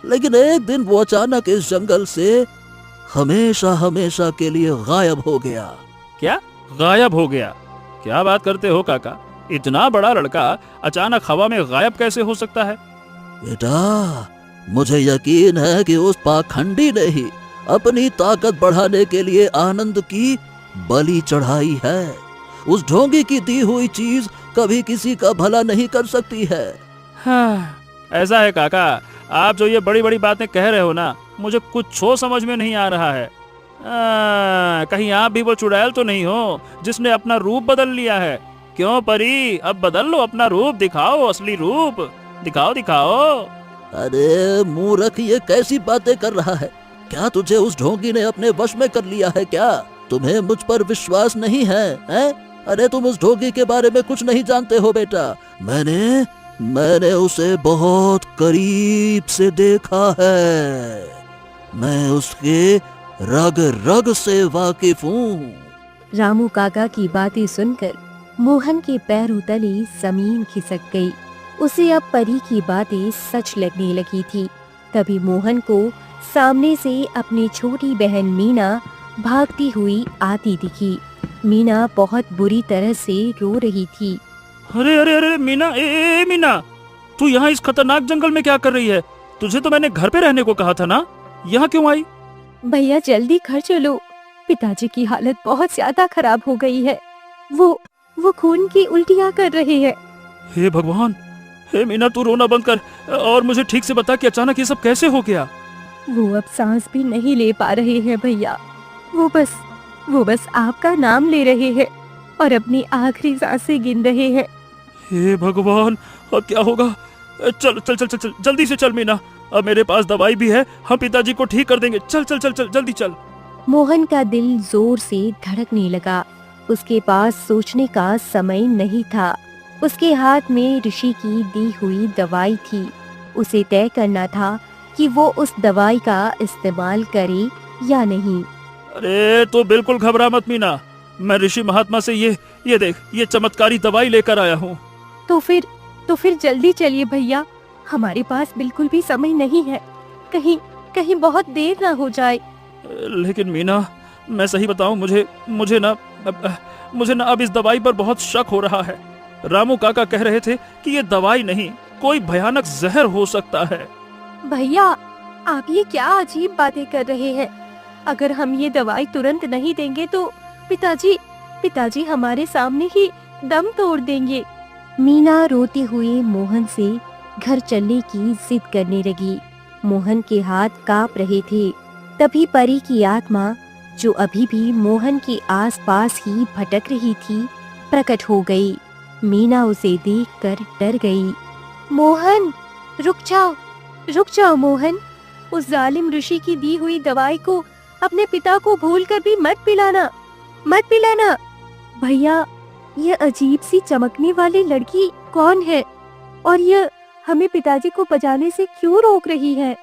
लेकिन एक दिन वो अचानक इस जंगल से हमेशा हमेशा के लिए गायब हो गया। क्या गायब हो गया? क्या बात करते हो काका? इतना बड़ा लड़का अचानक हवा में गायब कैसे हो सकता है? बेटा, मुझे यकीन है कि उस पाखंडी ने ही अपनी ताकत बढ़ाने के लिए आनंद की बलि चढ़ाई है। उस ढोंगी की दी हुई चीज कभी किसी का भला नहीं कर सकती है। हाँ, ऐसा है काका, आप जो ये बड़ी बड़ी बातें कह रहे हो ना, मुझे कुछ समझ में नहीं आ रहा है। कहीं आप भी वो चुड़ैल तो नहीं हो जिसने अपना रूप बदल लिया है? क्यों परी, अब बदल लो अपना रूप, दिखाओ असली रूप, दिखाओ दिखाओ। अरे मूर्ख, ये कैसी बातें कर रहा है? क्या तुझे उस ढोंगी ने अपने वश में कर लिया है क्या? तुम्हें मुझ पर विश्वास नहीं है, हैं? अरे तुम उस ढोंगी के बारे में कुछ नहीं जानते हो बेटा। मैंने उसे बहुत करीब से देखा है। मैं उसके रग रग से वाकिफ हूँ। रामू काका की बातें सुनकर मोहन के पैरों तले जमीन खिसक गई। उसे अब परी की बातें सच लगने लगी थी। तभी मोहन को सामने से अपनी छोटी बहन मीना भागती हुई आती दिखी। मीना बहुत बुरी तरह से रो रही थी। अरे अरे अरे मीना, ए मीना, तू यहाँ इस खतरनाक जंगल में क्या कर रही है? तुझे तो मैंने घर पे रहने को कहा था ना, यहाँ क्यों आई? भैया जल्दी घर चलो, पिताजी की हालत बहुत ज्यादा खराब हो गई है। वो खून की उल्टियाँ कर रहे हैं। हे भगवान, हे मीना, तू रोना बंद कर और मुझे ठीक से बता कि अचानक ये सब कैसे हो गया? वो अब सांस भी नहीं ले पा रहे हैं भैया। वो बस आपका नाम ले रहे हैं और अपनी आखिरी सांसें गिन रहे हैं। हे भगवान, अब क्या होगा? चल चल चल चल चल, जल्दी से चल मीना, अब मेरे पास दवाई भी है, हम पिताजी को ठीक कर देंगे। चल चल चल चल, जल्दी चल। मोहन का दिल जोर से धड़कने लगा। उसके पास सोचने का समय नहीं था। उसके हाथ में ऋषि की दी हुई दवाई थी। उसे तय करना था कि वो उस दवाई का इस्तेमाल करे या नहीं। अरे तो बिल्कुल घबरा मत मीना, मैं ऋषि महात्मा से ये देख, ये चमत्कारी दवाई लेकर आया हूँ। तो फिर जल्दी चलिए भैया, हमारे पास बिल्कुल भी समय नहीं है। कहीं बहुत देर ना हो जाए। लेकिन मीना, मैं सही बताऊं, मुझे ना अब इस दवाई पर बहुत शक हो रहा है। रामू काका कह रहे थे कि ये दवाई नहीं, कोई भयानक जहर हो सकता है। भैया आप ये क्या अजीब बातें कर रहे हैं? अगर हम ये दवाई तुरंत नहीं देंगे तो पिताजी हमारे सामने ही दम तोड़ देंगे। मीना रोती हुई मोहन से घर चलने की जिद करने लगी। मोहन के हाथ कांप रहे थे। तभी परी की आत्मा, जो अभी भी मोहन के आसपास ही भटक रही थी, प्रकट हो गई। मीना उसे देखकर डर गई। मोहन, रुक जाओ मोहन, उस जालिम ऋषि की दी हुई दवाई को अपने पिता को भूलकर भी मत पिलाना। भैया, ये अजीब सी चमकने वाली लड़की कौन है और ये हमें पिताजी को बचाने से क्यों रोक रही है?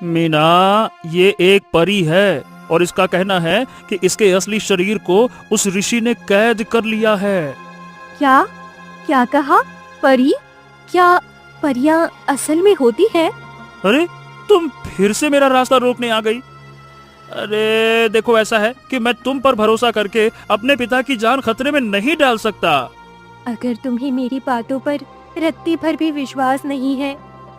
मीना, ये एक परी है और इसका कहना है कि इसके असली शरीर को उस ऋषि ने कैद कर लिया है। क्या कहा? परी? क्या परियां असल में होती है? अरे तुम फिर से मेरा रास्ता रोकने आ गई। अरे देखो, ऐसा है कि मैं तुम पर भरोसा करके अपने पिता की जान खतरे में नहीं डाल सकता। अगर तुम्हें मेरी बातों पर रत्ती भर भी विश्वास नहीं है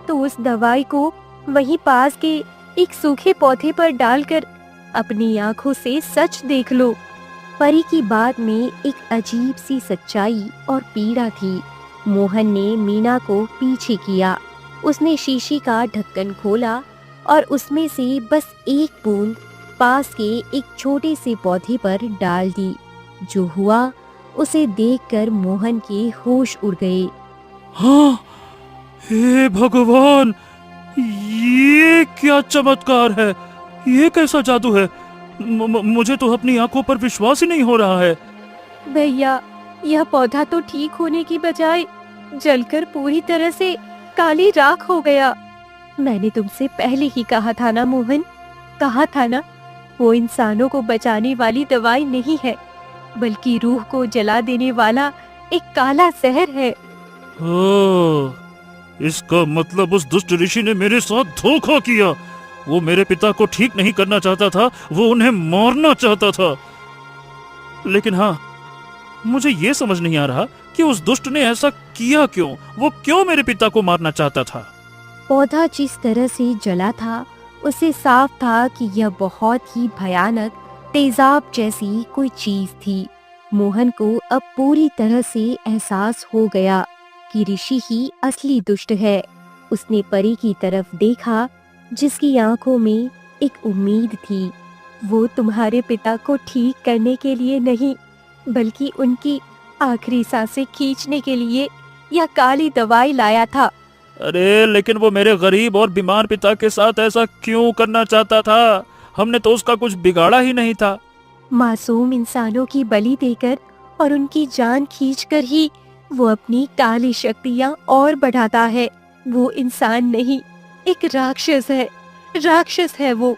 तो उस दवाई को वहीं पास के एक सूखे पौधे पर डालकर अपनी आंखों से सच देख लो। परी की बात में एक अजीब सी सच्चाई और पीड़ा थी। मोहन ने मीना को पीछे किया। उसने शीशी का ढक्कन खोला और उसमें से बस एक बूंद पास के एक छोटे से पौधे पर डाल दी। जो हुआ उसे देखकर मोहन के होश उड़ गए। हाँ, हे भगवान, ये क्या चमत्कार है, ये कैसा जादू है? मुझे तो अपनी आंखों पर विश्वास ही नहीं हो रहा है। भैया, यह पौधा तो ठीक होने की बजाय जलकर पूरी तरह से काली राख हो गया। मैंने तुमसे पहले ही कहा था ना मोहन, कहा था ना, वो इंसानों को बचाने वाली दवाई नहीं है, बल्कि रूह को जला देने वाला एक काला जहर है। इसका मतलब उस दुष्ट ऋषि ने मेरे साथ धोखा किया। वो मेरे पिता को ठीक नहीं करना चाहता था, वो उन्हें मारना चाहता था। लेकिन हाँ, मुझे ये समझ नहीं आ रहा कि उस दुष्ट ने ऐसा किया क्यों। वो क्यों मेरे पिता को मारना चाहता था? पौधा जिस तरह से जला था, उससे साफ था कि यह बहुत ही भयानक तेजाब जैसी कोई चीज थी। मोहन को अब पूरी तरह से एहसास हो गया कि ऋषि ही असली दुष्ट है। उसने परी की तरफ देखा, जिसकी आंखों में एक उम्मीद थी। वो तुम्हारे पिता को ठीक करने के लिए नहीं, बल्कि उनकी आखिरी सांसें खींचने के लिए यह काली दवाई लाया था। अरे लेकिन वो मेरे गरीब और बीमार पिता के साथ ऐसा क्यों करना चाहता था? हमने तो उसका कुछ बिगाड़ा ही नहीं था। मासूम इंसानों की बलि देकर और उनकी जान खींचकर ही वो अपनी काली शक्तियां और बढ़ाता है। वो इंसान नहीं, एक राक्षस है। राक्षस है वो।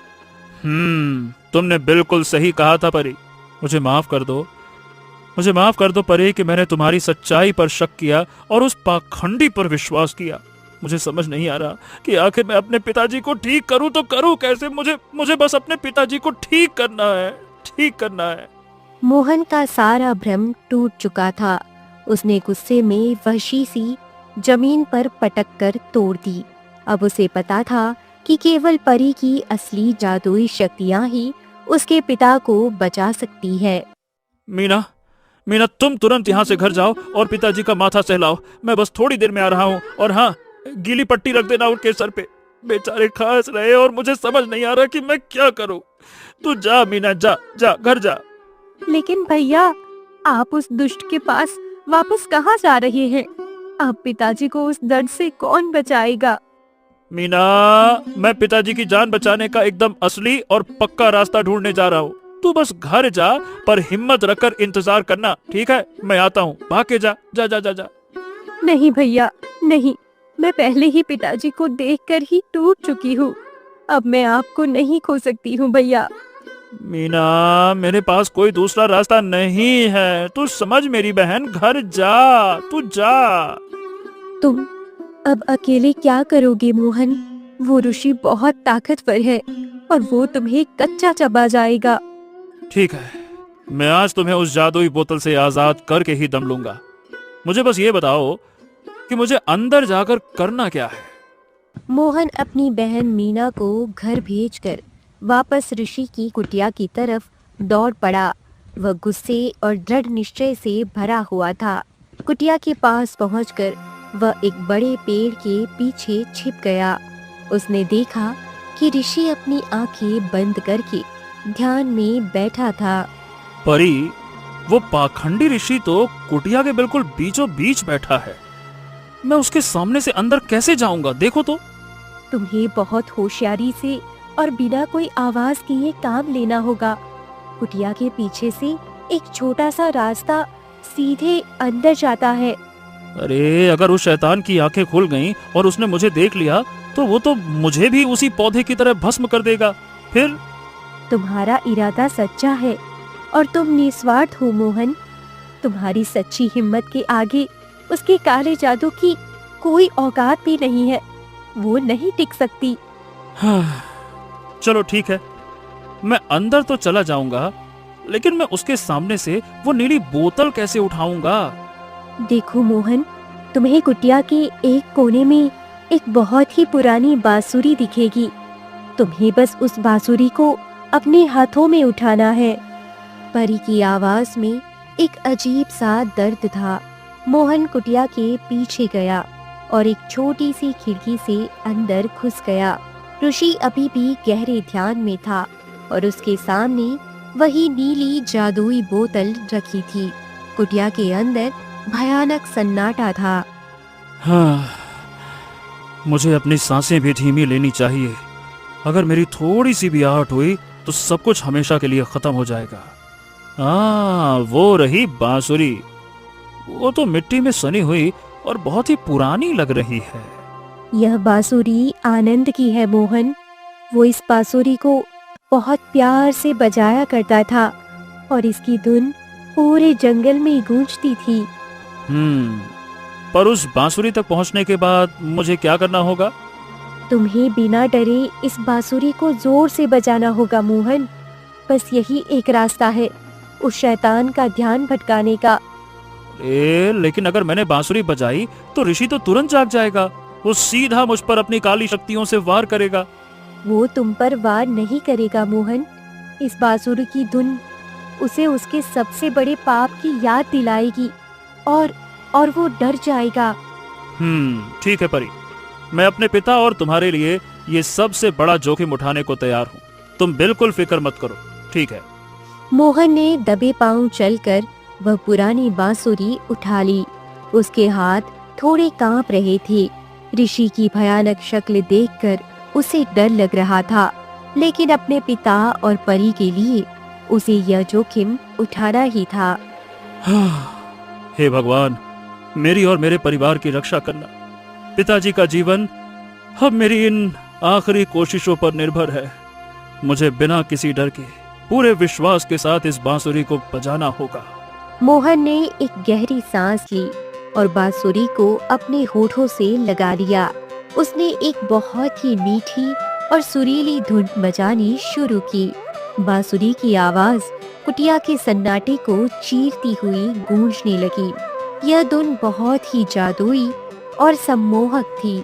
तुमने बिल्कुल सही कहा था परी। मुझे माफ कर दो, मुझे माफ कर दो परी कि मैंने तुम्हारी सच्चाई पर शक किया और उस पाखंडी पर विश्वास किया। मुझे समझ नहीं आ रहा कि आखिर मैं अपने पिताजी को ठीक करूं तो करूं कैसे। मुझे बस अपने पिताजी को ठीक करना है, ठीक करना है। मोहन का सारा भ्रम टूट चुका था। उसने गुस्से में वहशी सी जमीन पर पटक कर तोड़ दी। अब उसे पता था कि केवल परी की असली जादुई शक्तियां ही उसके पिता को बचा सकती है। मीना तुम तुरंत यहाँ से घर जाओ और पिताजी का माथा सहलाओ। मैं बस थोड़ी देर में आ रहा हूँ। और हाँ, गीली पट्टी रख देना उनके सर पे। बेचारे खांस रहे और मुझे समझ नहीं आ रहा कि मैं क्या करूँ। तू जा मीना, जा जा घर जा। लेकिन भैया, आप उस दुष्ट के पास वापस कहाँ जा रहे हैं? अब पिताजी को उस दर्द से कौन बचाएगा? मीना, मैं पिताजी की जान बचाने का एकदम असली और पक्का रास्ता ढूंढने जा रहा हूँ। तू बस घर जा, पर हिम्मत रखकर इंतजार करना, ठीक है? मैं आता हूँ। भाग के जा जा जा जा जा। नहीं भैया, नहीं। मैं पहले ही पिताजी को देखकर ही टूट चुकी हूँ। अब मैं आपको नहीं खो सकती हूँ भैया। मीना, मेरे पास कोई दूसरा रास्ता नहीं है। तू समझ मेरी बहन, घर जा, तू जा। तुम अब अकेले क्या करोगे मोहन? वो ऋषि बहुत ताकतवर है और वो तुम्हें कच्चा चबा जाएगा। ठीक है, मैं आज तुम्हें उस जादुई बोतल से आजाद करके ही दम लूंगा। मुझे बस ये बताओ कि मुझे अंदर जाकर करना क्या है? मोहन अपनी बहन मीना को घर भेजकर वापस ऋषि की कुटिया की तरफ दौड़ पड़ा। वह गुस्से और दृढ़ निश्चय से भरा हुआ था। कुटिया के पास पहुंचकर वह एक बड़े पेड़ के पीछे छिप गया। उसने देखा कि ऋषि अपनी आंखें बंद करके ध्यान में बैठा था। परी, वो पाखंडी ऋषि तो कुटिया के बिल्कुल बीचों बीच बैठा है। मैं उसके सामने से अंदर कैसे जाऊंगा? देखो तो। तुम्हें बहुत होशियारी से और बिना कोई आवाज किए काम लेना होगा। कुटिया के पीछे से एक छोटा सा रास्ता सीधे अंदर जाता है। अरे अगर उस शैतान की आंखें खुल गईं और उसने मुझे देख लिया तो वो तो मुझे भी उसी पौधे की तरह भस्म कर देगा। फिर? तुम्हारा इरादा सच्चा है और तुम निस्वार्थ हो मोहन। तुम्हारी सच्ची हिम्मत के आगे उसके काले जादू की कोई औकात भी नहीं है। वो नहीं टिक सकती। चलो ठीक है, मैं अंदर तो चला जाऊंगा, लेकिन मैं उसके सामने से वो नीली बोतल कैसे उठाऊंगा? देखो मोहन, तुम्हें कुटिया के एक कोने में एक बहुत ही पुरानी बांसुरी दिखेगी। तुम्हें बस उस बांसुरी को अपने हाथों में उठाना है। परी की आवाज में एक अजीब सा दर्द था। मोहन कुटिया के पीछे गया और एक छोटी सी खिड़की से अंदर घुस गया। ऋषि अभी भी गहरे ध्यान में था और उसके सामने वही नीली जादुई बोतल रखी थी। कुटिया के अंदर भयानक सन्नाटा था। हाँ, मुझे अपनी सांसें भी धीमी लेनी चाहिए। अगर मेरी थोड़ी सी भी आहट हुई तो सब कुछ हमेशा के लिए खत्म हो जाएगा। वो रही बांसुरी। वो तो मिट्टी में सनी हुई और बहुत ही पुरानी लग रही है। यह बांसुरी आनंद की है मोहन। वो इस बांसुरी को बहुत प्यार से बजाया करता था और इसकी धुन पूरे जंगल में गूंजती थी। पर उस बांसुरी तक पहुंचने के बाद मुझे क्या करना होगा? तुम्हें बिना डरे इस बांसुरी को जोर से बजाना होगा मोहन। बस यही एक रास्ता है उस शैतान का ध्यान भटकाने का। लेकिन अगर मैंने बांसुरी बजाई तो ऋषि तो तुरंत जाग जाएगा। वो सीधा मुझ पर अपनी काली शक्तियों से वार करेगा। वो तुम पर वार नहीं करेगा मोहन। इस बांसुरी की धुन उसे उसके सबसे बड़े पाप की याद दिलाएगी और वो डर जाएगा। ठीक है परी, मैं अपने पिता और तुम्हारे लिए ये सबसे बड़ा जोखिम उठाने को तैयार हूँ। तुम बिल्कुल फिक्र मत करो, ठीक है? मोहन ने दबे पांव चलकर वह पुरानी बांसुरी उठा ली। उसके हाथ थोड़े कांप रहे थे। ऋषि की भयानक शक्ल देखकर उसे डर लग रहा था, लेकिन अपने पिता और परी के लिए उसे यह जोखिम उठाना ही था। हे भगवान, मेरी और मेरे परिवार की रक्षा करना। पिताजी का जीवन अब मेरी इन आखिरी कोशिशों पर निर्भर है। मुझे बिना किसी डर के पूरे विश्वास के साथ इस बांसुरी को बजाना होगा। मोहन ने एक गहरी सांस ली और बांसुरी को अपने होठों से लगा लिया। उसने एक बहुत ही मीठी और सुरीली धुन बजानी शुरू की। बांसुरी की आवाज कुटिया के सन्नाटे को चीरती हुई गूंजने लगी। यह धुन बहुत ही जादुई और सम्मोहक थी।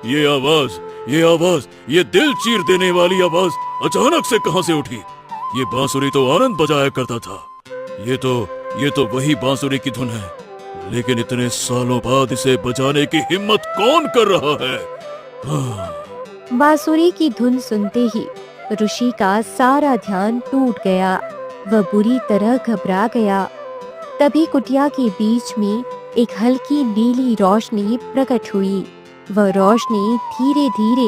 ये आवाज, ये दिल चीर देने वाली आवाज अचानक से कहां से उठी? ये बांसुरी तो आनंद बजाया करता था। ये तो वही बांसुरी की धुन है, लेकिन इतने सालों बाद इसे बजाने की हिम्मत कौन कर रहा है? बांसुरी की धुन सुनते ही ऋषि का सारा ध्यान टूट गया। वह बुरी तरह घबरा गया। तभी कुटिया के बीच में एक हल्की नीली रोशनी प्रकट हुई। वह रोशनी धीरे धीरे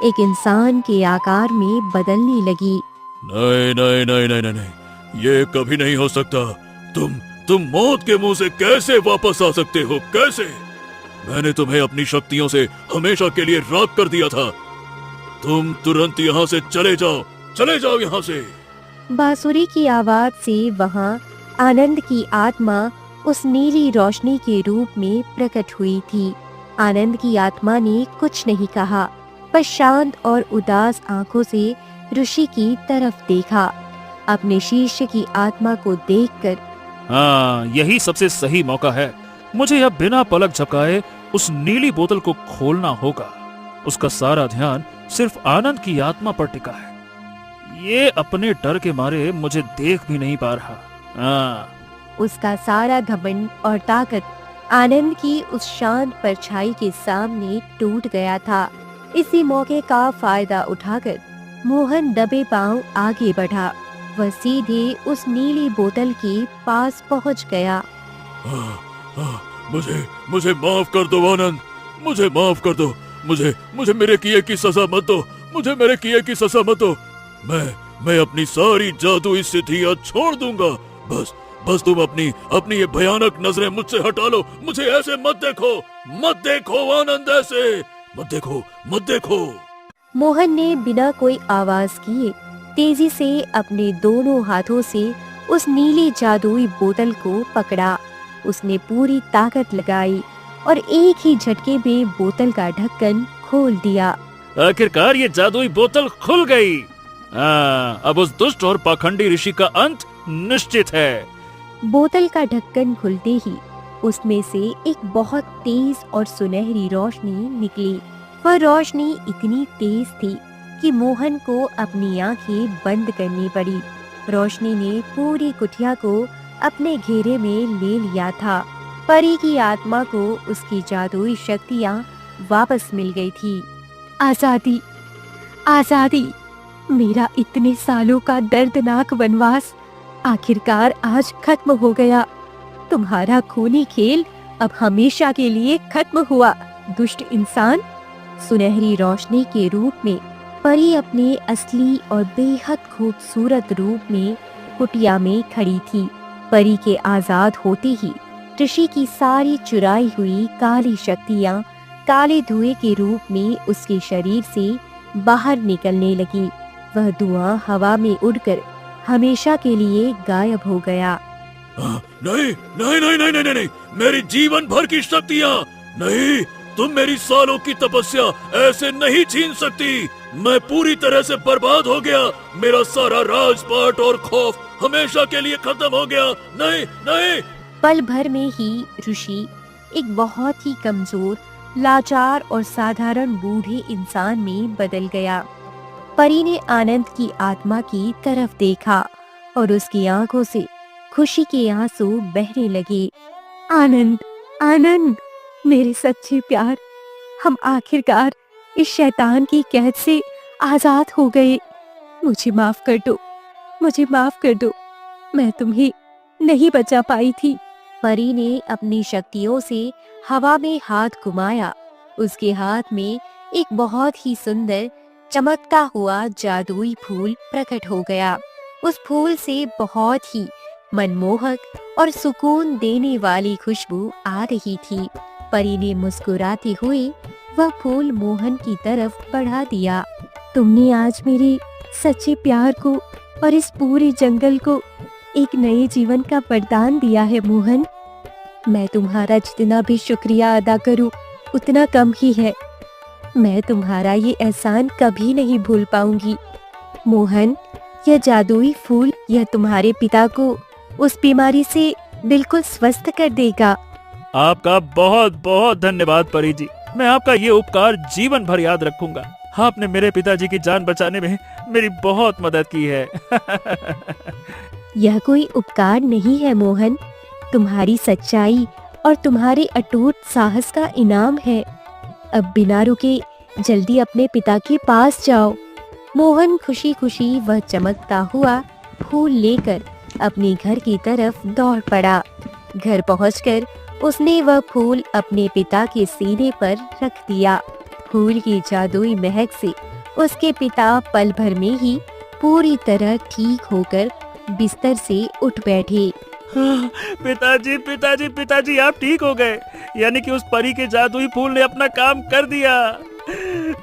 एक इंसान के आकार में बदलने लगी। नहीं नहीं नहीं नहीं नहीं नहीं, ये कभी नहीं हो सकता। तुम मौत के मुंह से कैसे वापस आ सकते हो? कैसे? मैंने तुम्हें अपनी शक्तियों से हमेशा के लिए राख कर दिया था। तुम तुरंत यहाँ से चले जाओ यहाँ से। बांसुरी की आवाज से वहाँ आनंद की आत्मा उस नीली रोशनी के रूप में प्रकट हुई थी। आनंद की आत्मा ने कुछ नहीं कहा, बस शांत और उदास आंखों से ऋषि की तरफ देखा। अपने शिष्य की आत्मा को देखकर, हाँ, यही सबसे सही मौका है। मुझे अब बिना पलक झपकाए उस नीली बोतल को खोलना होगा। उसका सारा ध्यान सिर्फ आनंद की आत्मा पर टिका है। ये अपने डर के मारे मुझे देख भी नहीं पा रहा। हाँ। उसका सारा घमंड और ताकत आनंद की उस शांत परछाई के सामने टूट गया था। इसी मौके का फायदा उठाकर मोहन दबे पांव आगे बढ़ा। वह सीधे उस नीली बोतल के पास पहुंच गया। मुझे माफ कर दो आनंद, मुझे माफ कर दो। मुझे मेरे किए की सजा मत दो। मुझे मेरे किए की सजा मत दो। मैं अपनी सारी जादुई सिद्धियां छोड़ दूंगा। बस तुम अपनी ये भयानक नजरें मुझसे हटा लो। मुझे ऐसे मत देखो आनंद, ऐसे मत देखो। मोहन ने बिना कोई आवाज किए तेजी से अपने दोनों हाथों से उस नीली जादुई बोतल को पकड़ा। उसने पूरी ताकत लगाई और एक ही झटके में बोतल का ढक्कन खोल दिया। आखिरकार ये जादुई बोतल खुल गई। अब उस दुष्ट और पाखंडी ऋषि का अंत निश्चित है। बोतल का ढक्कन खुलते ही उसमें से एक बहुत तेज और सुनहरी रोशनी निकली। वह रोशनी इतनी तेज थी कि मोहन को अपनी आंखें बंद करनी पड़ी। रोशनी ने पूरी कुटिया को अपने घेरे में ले लिया था। परी की आत्मा को उसकी जादुई शक्तियाँ वापस मिल गई थी। आजादी, आजादी, मेरा इतने सालों का दर्दनाक वनवास आखिरकार आज खत्म हो गया। तुम्हारा खूनी खेल अब हमेशा के लिए खत्म हुआ, दुष्ट इंसान। सुनहरी रोशनी के रूप में परी अपने असली और बेहद खूबसूरत रूप में कुटिया में खड़ी थी। परी के आजाद होते ही ऋषि की सारी चुराई हुई काली शक्तियाँ काले धुएं के रूप में उसके शरीर से बाहर निकलने लगी। वह धुआं हवा में उड़कर हमेशा के लिए गायब हो गया। नहीं, मेरी जीवन भर की शक्तियाँ नहीं, तुम मेरी सालों की तपस्या ऐसे नहीं छीन सकती। मैं पूरी तरह से बर्बाद हो गया। मेरा सारा राजपाट और खौफ हमेशा के लिए खत्म हो गया। नहीं। पल भर में ही ऋषि एक बहुत ही कमजोर, लाचार और साधारण बूढ़े इंसान में बदल गया। परी ने आनंद की आत्मा की तरफ देखा और उसकी आंखों से खुशी के आंसू बहने लगे। आनंद, आनंद, मेरे सच्चे प्यार, हम आखिरकार इस शैतान की कैद से आजाद हो गए। मुझे माफ कर दो, मुझे माफ कर दो। मैं तुम्हें नहीं बचा पाई थी। परी ने अपनी शक्तियों से हवा में हाथ घुमाया। उसके हाथ में एक बहुत ही सुंदर चमकता हुआ जादुई फूल प्रकट हो गया। उस फूल से बहुत ही मनमोहक और सुकून देने वाली खुशबू आ रही थी। परी ने मुस्कुराते हुए वह फूल मोहन की तरफ बढ़ा दिया। तुमने आज मेरे सच्चे प्यार को और इस पूरे जंगल को एक नए जीवन का वरदान दिया है मोहन। मैं तुम्हारा जितना भी शुक्रिया अदा करूं उतना कम ही है। मैं तुम्हारा ये एहसान कभी नहीं भूल पाऊंगी। मोहन, यह जादुई फूल यह तुम्हारे पिता को उस बीमारी से बिल्कुल स्वस्थ कर देगा। आपका बहुत बहुत धन्यवाद परी जी। मैं आपका ये उपकार जीवन भर याद रखूंगा। आपने मेरे पिताजी की जान बचाने में मेरी बहुत मदद की है। यह कोई उपकार नहीं है मोहन, तुम्हारी सच्चाई और तुम्हारे अटूट साहस का इनाम है। अब बिना रुके जल्दी अपने पिता के पास जाओ। मोहन खुशी खुशी वह चमकता हुआ फूल लेकर अपने घर की तरफ दौड़ पड़ा। घर पहुंचकर उसने वह फूल अपने पिता के सीने पर रख दिया। फूल की जादुई महक से उसके पिता पल भर में ही पूरी तरह ठीक होकर बिस्तर से उठ बैठे। पिताजी पिताजी पिताजी, आप ठीक हो गए। यानी कि उस परी के जादुई फूल ने अपना काम कर दिया।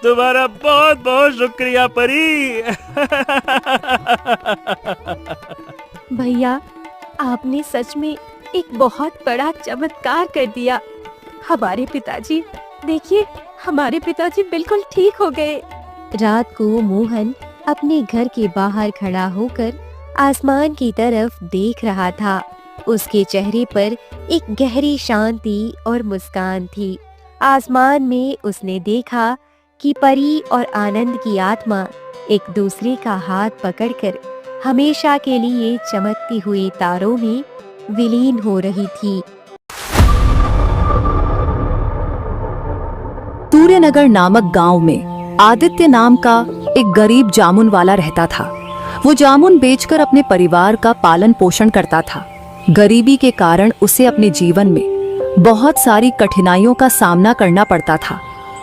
तुम्हारा बहुत बहुत शुक्रिया परी। भैया, आपने सच में एक बहुत बड़ा चमत्कार कर दिया। हमारे पिताजी, देखिए, हमारे पिताजी बिल्कुल ठीक हो गए। रात को मोहन अपने घर के बाहर खड़ा होकर आसमान की तरफ देख रहा था। उसके चेहरे पर एक गहरी शांति और मुस्कान थी। आसमान में उसने देखा कि परी और आनंद की आत्मा एक दूसरे का हाथ पकड़कर हमेशा के लिए चमकती हुई तारों में विलीन हो रही थी। सूर्यनगर नामक गांव में आदित्य नाम का एक गरीब जामुन वाला रहता था। वो जामुन बेचकर अपने परिवार का पालन पोषण करता था। गरीबी के कारण उसे अपने जीवन में बहुत सारी कठिनाइयों का सामना करना पड़ता था।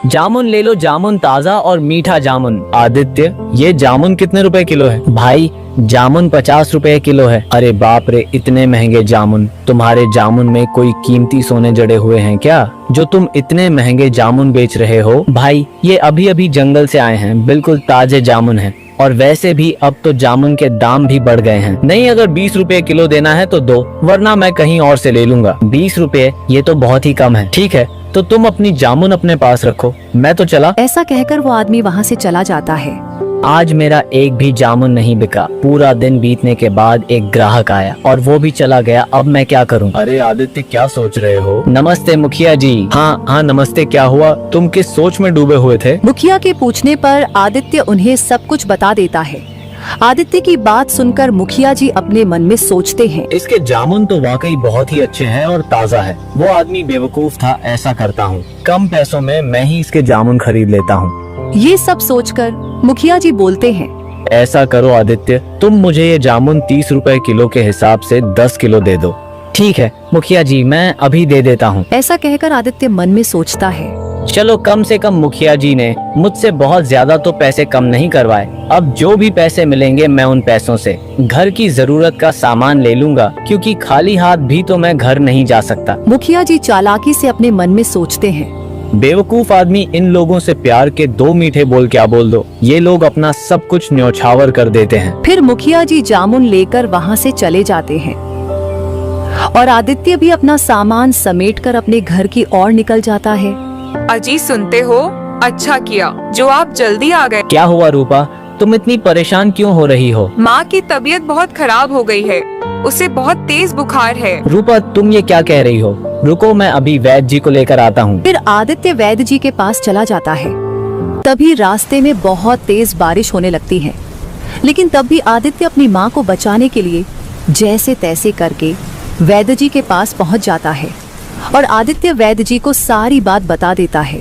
जामुन ले लो, जामुन ताजा और मीठा जामुन। आदित्य, ये जामुन कितने रुपए किलो है? भाई, जामुन 50 रुपए किलो है। अरे बाप रे, इतने महंगे जामुन। तुम्हारे जामुन में कोई कीमती सोने जड़े हुए हैं क्या, जो तुम इतने महंगे जामुन बेच रहे हो? भाई, ये अभी अभी जंगल से आए हैं, बिल्कुल ताजे जामुन हैं। और वैसे भी अब तो जामुन के दाम भी बढ़ गए हैं। नहीं, अगर 20 रुपए किलो देना है तो दो, वरना मैं कहीं और से ले लूंगा। 20 रुपए, ये तो बहुत ही कम है। ठीक है, तो तुम अपनी जामुन अपने पास रखो, मैं तो चला। ऐसा कहकर वो आदमी वहाँ से चला जाता है। आज मेरा एक भी जामुन नहीं बिका। पूरा दिन बीतने के बाद एक ग्राहक आया और वो भी चला गया। अब मैं क्या करूं? अरे आदित्य, क्या सोच रहे हो? नमस्ते मुखिया जी। हाँ, नमस्ते। क्या हुआ? तुम किस सोच में डूबे हुए थे? मुखिया के पूछने पर आदित्य उन्हें सब कुछ बता देता है। आदित्य की बात सुनकर मुखिया जी अपने मन में सोचते हैं, इसके जामुन तो वाकई बहुत ही अच्छे हैं और ताज़ा है। वो आदमी बेवकूफ था, ऐसा करता हूँ, कम पैसों में मैं ही इसके जामुन खरीद लेता हूँ। ये सब सोचकर मुखिया जी बोलते हैं, ऐसा करो आदित्य, तुम मुझे ये जामुन 30 रुपए किलो के हिसाब से 10 किलो दे दो। ठीक है मुखिया जी, मैं अभी दे देता हूँ। ऐसा कहकर आदित्य मन में सोचता है, चलो, कम से कम मुखिया जी ने मुझसे बहुत ज्यादा तो पैसे कम नहीं करवाए। अब जो भी पैसे मिलेंगे मैं उन पैसों से घर की जरूरत का सामान ले लूंगा, क्योंकि खाली हाथ भी तो मैं घर नहीं जा सकता। मुखिया जी चालाकी से अपने मन में सोचते हैं, बेवकूफ आदमी, इन लोगों से प्यार के 2 मीठे बोल क्या बोल दो, ये लोग अपना सब कुछ न्यौछावर कर देते हैं। फिर मुखिया जी जामुन लेकर वहाँ से चले जाते हैं और आदित्य भी अपना सामान समेटकर अपने घर की ओर निकल जाता है। अजी, सुनते हो? अच्छा किया जो आप जल्दी आ गए। क्या हुआ रूपा, तुम इतनी परेशान क्यों हो रही हो? माँ की तबीयत बहुत खराब हो गई है, उसे बहुत तेज बुखार है। रूपा, तुम ये क्या कह रही हो? रुको, मैं अभी वैद्य जी को लेकर आता हूँ। फिर आदित्य वैद्य जी के पास चला जाता है। तभी रास्ते में बहुत तेज बारिश होने लगती है, लेकिन तब भी आदित्य अपनी माँ को बचाने के लिए जैसे तैसे करके वैद्य जी के पास पहुँच जाता है और आदित्य वैद्य जी को सारी बात बता देता है।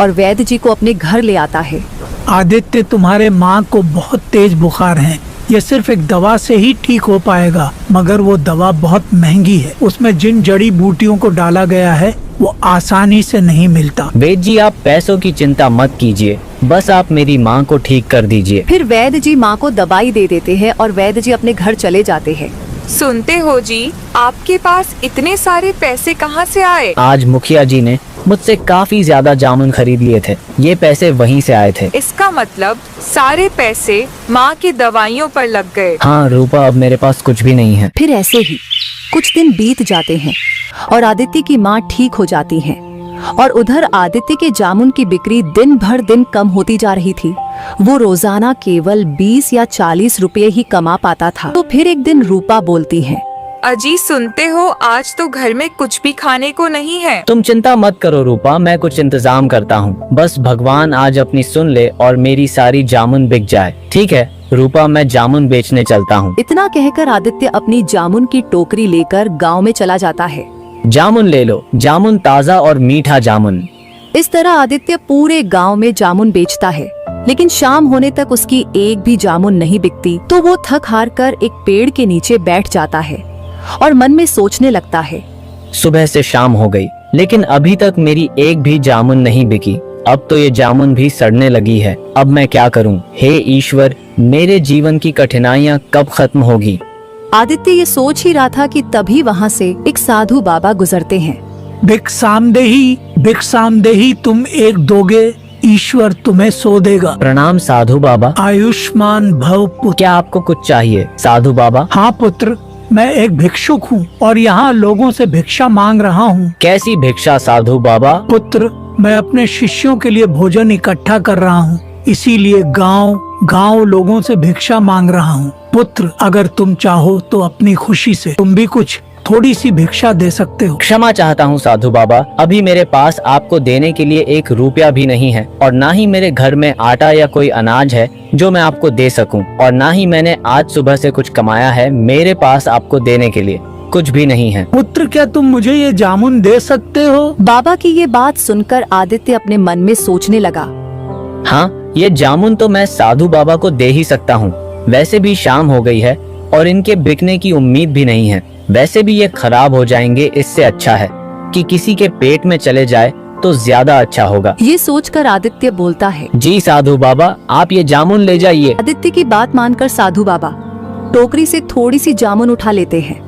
और वैद्य जी को अपने घर ले आता है। आदित्य, तुम्हारे माँ को बहुत तेज बुखार है। ये सिर्फ एक दवा से ही ठीक हो पाएगा, मगर वो दवा बहुत महंगी है। उसमें जिन जड़ी बूटियों को डाला गया है वो आसानी से नहीं मिलता। वैद्य जी, आप पैसों की चिंता मत कीजिए, बस आप मेरी माँ को ठीक कर दीजिए। फिर वैद्य जी माँ को दवाई दे देते हैं और वैद्य जी अपने घर चले जाते हैं। सुनते हो जी, आपके पास इतने सारे पैसे कहाँ से आए? आज मुखिया जी ने मुझसे काफी ज्यादा जामुन खरीद लिए थे, ये पैसे वहीं से आए थे। इसका मतलब सारे पैसे माँ की दवाइयों पर लग गए। हाँ रूपा, अब मेरे पास कुछ भी नहीं है। फिर ऐसे ही कुछ दिन बीत जाते हैं और आदित्य की माँ ठीक हो जाती है और उधर आदित्य के जामुन की बिक्री दिन भर दिन कम होती जा रही थी। वो रोजाना केवल 20 या 40 रुपए ही कमा पाता था। तो फिर एक दिन रूपा बोलती है, अजी सुनते हो, आज तो घर में कुछ भी खाने को नहीं है। तुम चिंता मत करो रूपा, मैं कुछ इंतजाम करता हूँ। बस भगवान आज अपनी सुन ले और मेरी सारी जामुन बिक जाए। ठीक है रूपा, मैं जामुन बेचने चलता हूँ। इतना कहकर आदित्य अपनी जामुन की टोकरी लेकर गांव में चला जाता है। जामुन ले लो, जामुन ताज़ा और मीठा जामुन। इस तरह आदित्य पूरे गांव में जामुन बेचता है, लेकिन शाम होने तक उसकी एक भी जामुन नहीं बिकती। तो वो थक हार कर एक पेड़ के नीचे बैठ जाता है और मन में सोचने लगता है, सुबह से शाम हो गई, लेकिन अभी तक मेरी एक भी जामुन नहीं बिकी। अब तो ये जामुन भी सड़ने लगी है। अब मैं क्या करूं? हे ईश्वर, मेरे जीवन की कठिनाइयां कब खत्म होगी? आदित्य ये सोच ही रहा था कि तभी वहाँ से एक साधु बाबा गुजरते हैं। भिक्षामदेही तुम एक दोगे, ईश्वर तुम्हें सो देगा। प्रणाम साधु बाबा। आयुष्मान भव पुत्र। क्या आपको कुछ चाहिए साधु बाबा? हाँ पुत्र, मैं एक भिक्षुक हूँ और यहाँ लोगों से भिक्षा मांग रहा हूँ। कैसी भिक्षा साधु बाबा? पुत्र, मैं अपने शिष्यों के लिए भोजन इकट्ठा कर रहा हूँ, इसीलिए गांव लोगों से भिक्षा मांग रहा हूँ। पुत्र, अगर तुम चाहो तो अपनी खुशी से तुम भी कुछ थोड़ी सी भिक्षा दे सकते हो। क्षमा चाहता हूँ साधु बाबा, अभी मेरे पास आपको देने के लिए 1 रुपया भी नहीं है और ना ही मेरे घर में आटा या कोई अनाज है जो मैं आपको दे सकूं, और ना ही मैंने आज सुबह से कुछ कमाया है। मेरे पास आपको देने के लिए कुछ भी नहीं है। पुत्र, क्या तुम मुझे ये जामुन दे सकते हो? बाबा की ये बात सुनकर आदित्य अपने मन में सोचने लगा, हाँ, ये जामुन तो मैं साधु बाबा को दे ही सकता हूँ। वैसे भी शाम हो गई है और इनके बिकने की उम्मीद भी नहीं है। वैसे भी ये खराब हो जाएंगे, इससे अच्छा है कि किसी के पेट में चले जाए तो ज्यादा अच्छा होगा। ये सोचकर आदित्य बोलता है, जी साधु बाबा, आप ये जामुन ले जाइए। आदित्य की बात मानकर साधु बाबा टोकरी से थोड़ी सी जामुन उठा लेते हैं।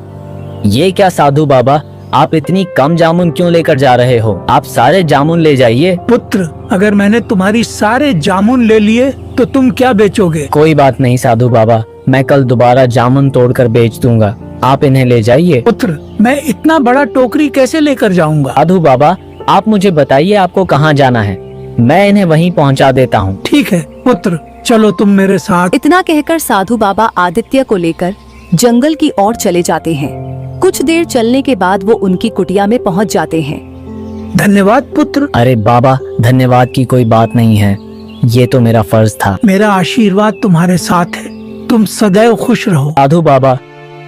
ये क्या साधु बाबा, आप इतनी कम जामुन क्यों लेकर जा रहे हो? आप सारे जामुन ले जाइए। पुत्र, अगर मैंने तुम्हारी सारे जामुन ले लिए तो तुम क्या बेचोगे? कोई बात नहीं साधु बाबा, मैं कल दोबारा जामुन तोड़कर बेच दूंगा। आप इन्हें ले जाइए। पुत्र, मैं इतना बड़ा टोकरी कैसे लेकर जाऊंगा? साधु बाबा, आप मुझे बताइए आपको कहाँ जाना है, मैं इन्हें वहीं पहुँचा देता हूँ। ठीक है पुत्र, चलो तुम मेरे साथ। इतना कहकर साधु बाबा आदित्य को लेकर जंगल की ओर चले जाते हैं। कुछ देर चलने के बाद वो उनकी कुटिया में पहुंच जाते हैं। धन्यवाद पुत्र। अरे बाबा, धन्यवाद की कोई बात नहीं है, ये तो मेरा फर्ज था। मेरा आशीर्वाद तुम्हारे साथ है, तुम सदैव खुश रहो। साधु बाबा,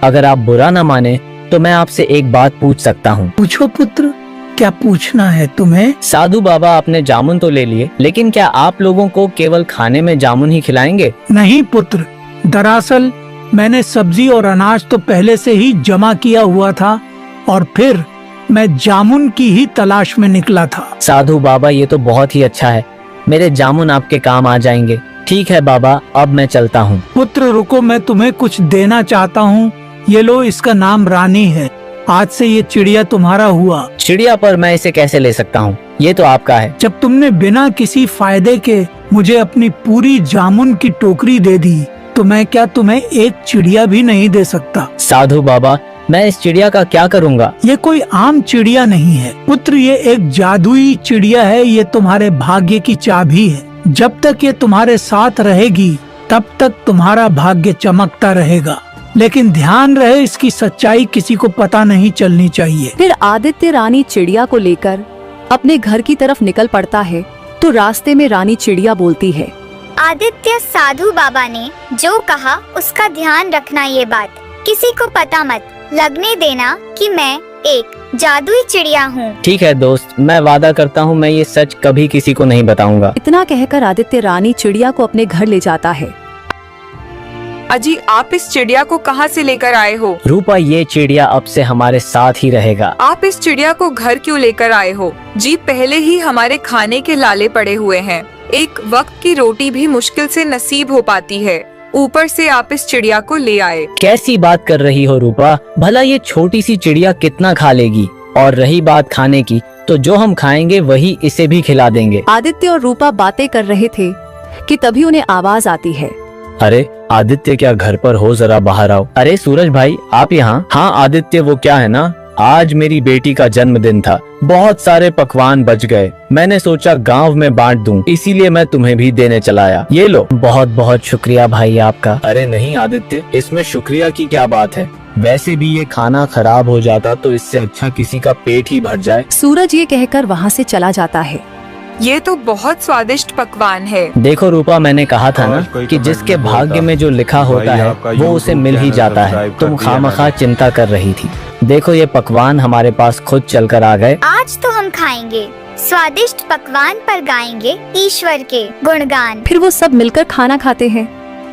अगर आप बुरा न माने तो मैं आपसे एक बात पूछ सकता हूँ? पूछो पुत्र, क्या पूछना है तुम्हें? साधु बाबा, आपने जामुन तो ले लिए, लेकिन क्या आप लोगों को केवल खाने में जामुन ही खिलाएंगे? नहीं पुत्र, दरअसल मैंने सब्जी और अनाज तो पहले से ही जमा किया हुआ था और फिर मैं जामुन की ही तलाश में निकला था। साधु बाबा, ये तो बहुत ही अच्छा है, मेरे जामुन आपके काम आ जाएंगे। ठीक है बाबा, अब मैं चलता हूँ। पुत्र रुको, मैं तुम्हें कुछ देना चाहता हूँ। ये लो, इसका नाम रानी है। आज से ये चिड़िया तुम्हारा हुआ। चिड़िया? पर मैं इसे कैसे ले सकता हूँ, ये तो आपका है। जब तुमने बिना किसी फायदे के मुझे अपनी पूरी जामुन की टोकरी दे दी तो मैं क्या तुम्हें एक चिड़िया भी नहीं दे सकता? साधु बाबा, मैं इस चिड़िया का क्या करूँगा? ये कोई आम चिड़िया नहीं है पुत्र, ये एक जादुई चिड़िया है। ये तुम्हारे भाग्य की चाबी है। जब तक ये तुम्हारे साथ रहेगी तब तक तुम्हारा भाग्य चमकता रहेगा, लेकिन ध्यान रहे इसकी सच्चाई किसी को पता नहीं चलनी चाहिए। फिर आदित्य रानी चिड़िया को लेकर अपने घर की तरफ निकल पड़ता है तो रास्ते में रानी चिड़िया बोलती है, आदित्य, साधु बाबा ने जो कहा उसका ध्यान रखना, ये बात किसी को पता मत लगने देना कि मैं एक जादुई चिड़िया हूँ। ठीक है दोस्त, मैं वादा करता हूँ मैं ये सच कभी किसी को नहीं बताऊंगा। इतना कहकर आदित्य रानी चिड़िया को अपने घर ले जाता है। अजी, आप इस चिड़िया को कहाँ से लेकर आए हो? रूपा, ये चिड़िया अब से हमारे साथ ही रहेगा। आप इस चिड़िया को घर क्यों लेकर आए हो? जी, पहले ही हमारे खाने के लाले पड़े हुए हैं। एक वक्त की रोटी भी मुश्किल से नसीब हो पाती है, ऊपर से आप इस चिड़िया को ले आए। कैसी बात कर रही हो रूपा? भला ये छोटी सी चिड़िया कितना खा लेगी? और रही बात खाने की, तो जो हम खाएंगे वही इसे भी खिला देंगे। आदित्य और रूपा बातें कर रहे थे कि तभी उन्हें आवाज आती है। अरे आदित्य, क्या घर पर हो? जरा बाहर आओ। अरे सूरज भाई, आप यहाँ? हाँ आदित्य, वो क्या है ना, आज मेरी बेटी का जन्मदिन था, बहुत सारे पकवान बच गए, मैंने सोचा गांव में बांट दूं, इसीलिए मैं तुम्हें भी देने चला आया। ये लो। बहुत बहुत शुक्रिया भाई आपका। अरे नहीं आदित्य, इसमें शुक्रिया की क्या बात है? वैसे भी ये खाना खराब हो जाता तो इससे अच्छा किसी का पेट ही भर जाए। सूरज ये कहकर वहाँ से चला जाता है। ये तो बहुत स्वादिष्ट पकवान है। देखो रूपा, मैंने कहा था ना कि जिसके भाग्य में जो लिखा होता है वो उसे मिल ही जाता है। तुम खामखा चिंता कर रही थी। देखो ये पकवान हमारे पास खुद चलकर आ गए। आज तो हम खाएंगे, स्वादिष्ट पकवान पर गाएंगे ईश्वर के गुणगान। फिर वो सब मिलकर खाना खाते हैं।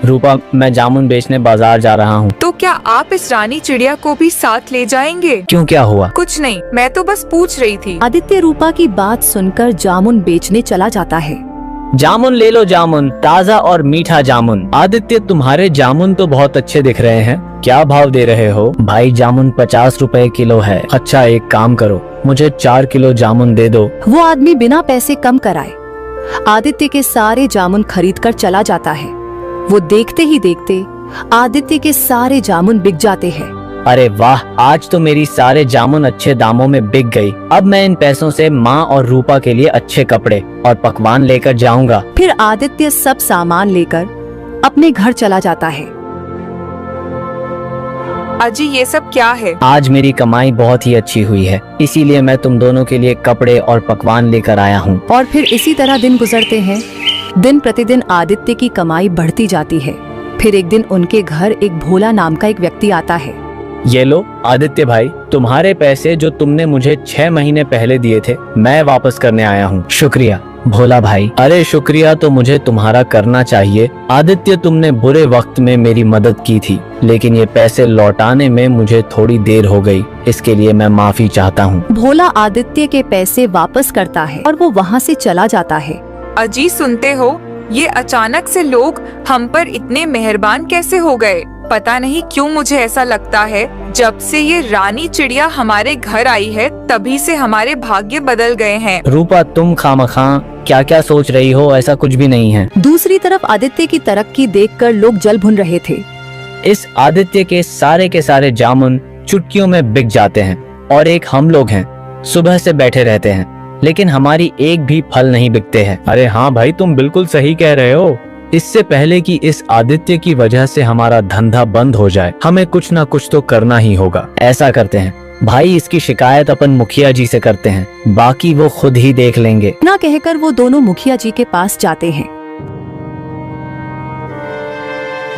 रूपा, मैं जामुन बेचने बाजार जा रहा हूँ। तो क्या आप इस रानी चिड़िया को भी साथ ले जाएंगे? क्यों, क्या हुआ? कुछ नहीं, मैं तो बस पूछ रही थी। आदित्य रूपा की बात सुनकर जामुन बेचने चला जाता है। जामुन ले लो, जामुन, ताज़ा और मीठा जामुन। आदित्य, तुम्हारे जामुन तो बहुत अच्छे दिख रहे हैं, क्या भाव दे रहे हो? भाई जामुन 50 रुपए किलो है। अच्छा एक काम करो, मुझे 4 किलो जामुन दे दो। वो आदमी बिना पैसे कम कराए आदित्य के सारे जामुन खरीद कर चला जाता है। वो देखते ही देखते आदित्य के सारे जामुन बिक जाते हैं। अरे वाह, आज तो मेरी सारे जामुन अच्छे दामों में बिक गई। अब मैं इन पैसों से माँ और रूपा के लिए अच्छे कपड़े और पकवान लेकर जाऊंगा। फिर आदित्य सब सामान लेकर अपने घर चला जाता है। अजी, ये सब क्या है? आज मेरी कमाई बहुत ही अच्छी हुई है, इसीलिए मैं तुम दोनों के लिए कपड़े और पकवान लेकर आया हूँ। और फिर इसी तरह दिन गुजरते हैं। दिन प्रतिदिन आदित्य की कमाई बढ़ती जाती है। फिर एक दिन उनके घर एक भोला नाम का एक व्यक्ति आता है। ये लो आदित्य भाई, तुम्हारे पैसे जो तुमने मुझे 6 महीने पहले दिए थे, मैं वापस करने आया हूँ। शुक्रिया भोला भाई। अरे शुक्रिया तो मुझे तुम्हारा करना चाहिए आदित्य, तुमने बुरे वक्त में मेरी मदद की थी, लेकिन ये पैसे लौटाने में मुझे थोड़ी देर हो गई, इसके लिए मैं माफी चाहता हूँ। भोला आदित्य के पैसे वापस करता है और वो वहाँ से चला जाता है। अजी, सुनते हो, ये अचानक से लोग हम पर इतने मेहरबान कैसे हो गए? पता नहीं क्यों मुझे ऐसा लगता है जब से ये रानी चिड़िया हमारे घर आई है तभी से हमारे भाग्य बदल गए हैं। रूपा, तुम खामखा क्या क्या सोच रही हो, ऐसा कुछ भी नहीं है। दूसरी तरफ आदित्य की तरक्की देखकर लोग जल भुन रहे थे। इस आदित्य के सारे जामुन चुटकियों में बिक जाते हैं और एक हम लोग हैं, सुबह से बैठे रहते हैं लेकिन हमारी एक भी फल नहीं बिकते हैं। अरे हाँ भाई, तुम बिल्कुल सही कह रहे हो। इससे पहले कि इस आदित्य की वजह से हमारा धंधा बंद हो जाए, हमें कुछ ना कुछ तो करना ही होगा। ऐसा करते हैं भाई, इसकी शिकायत अपन मुखिया जी से करते हैं, बाकी वो खुद ही देख लेंगे। ना कहकर वो दोनों मुखिया जी के पास जाते हैं।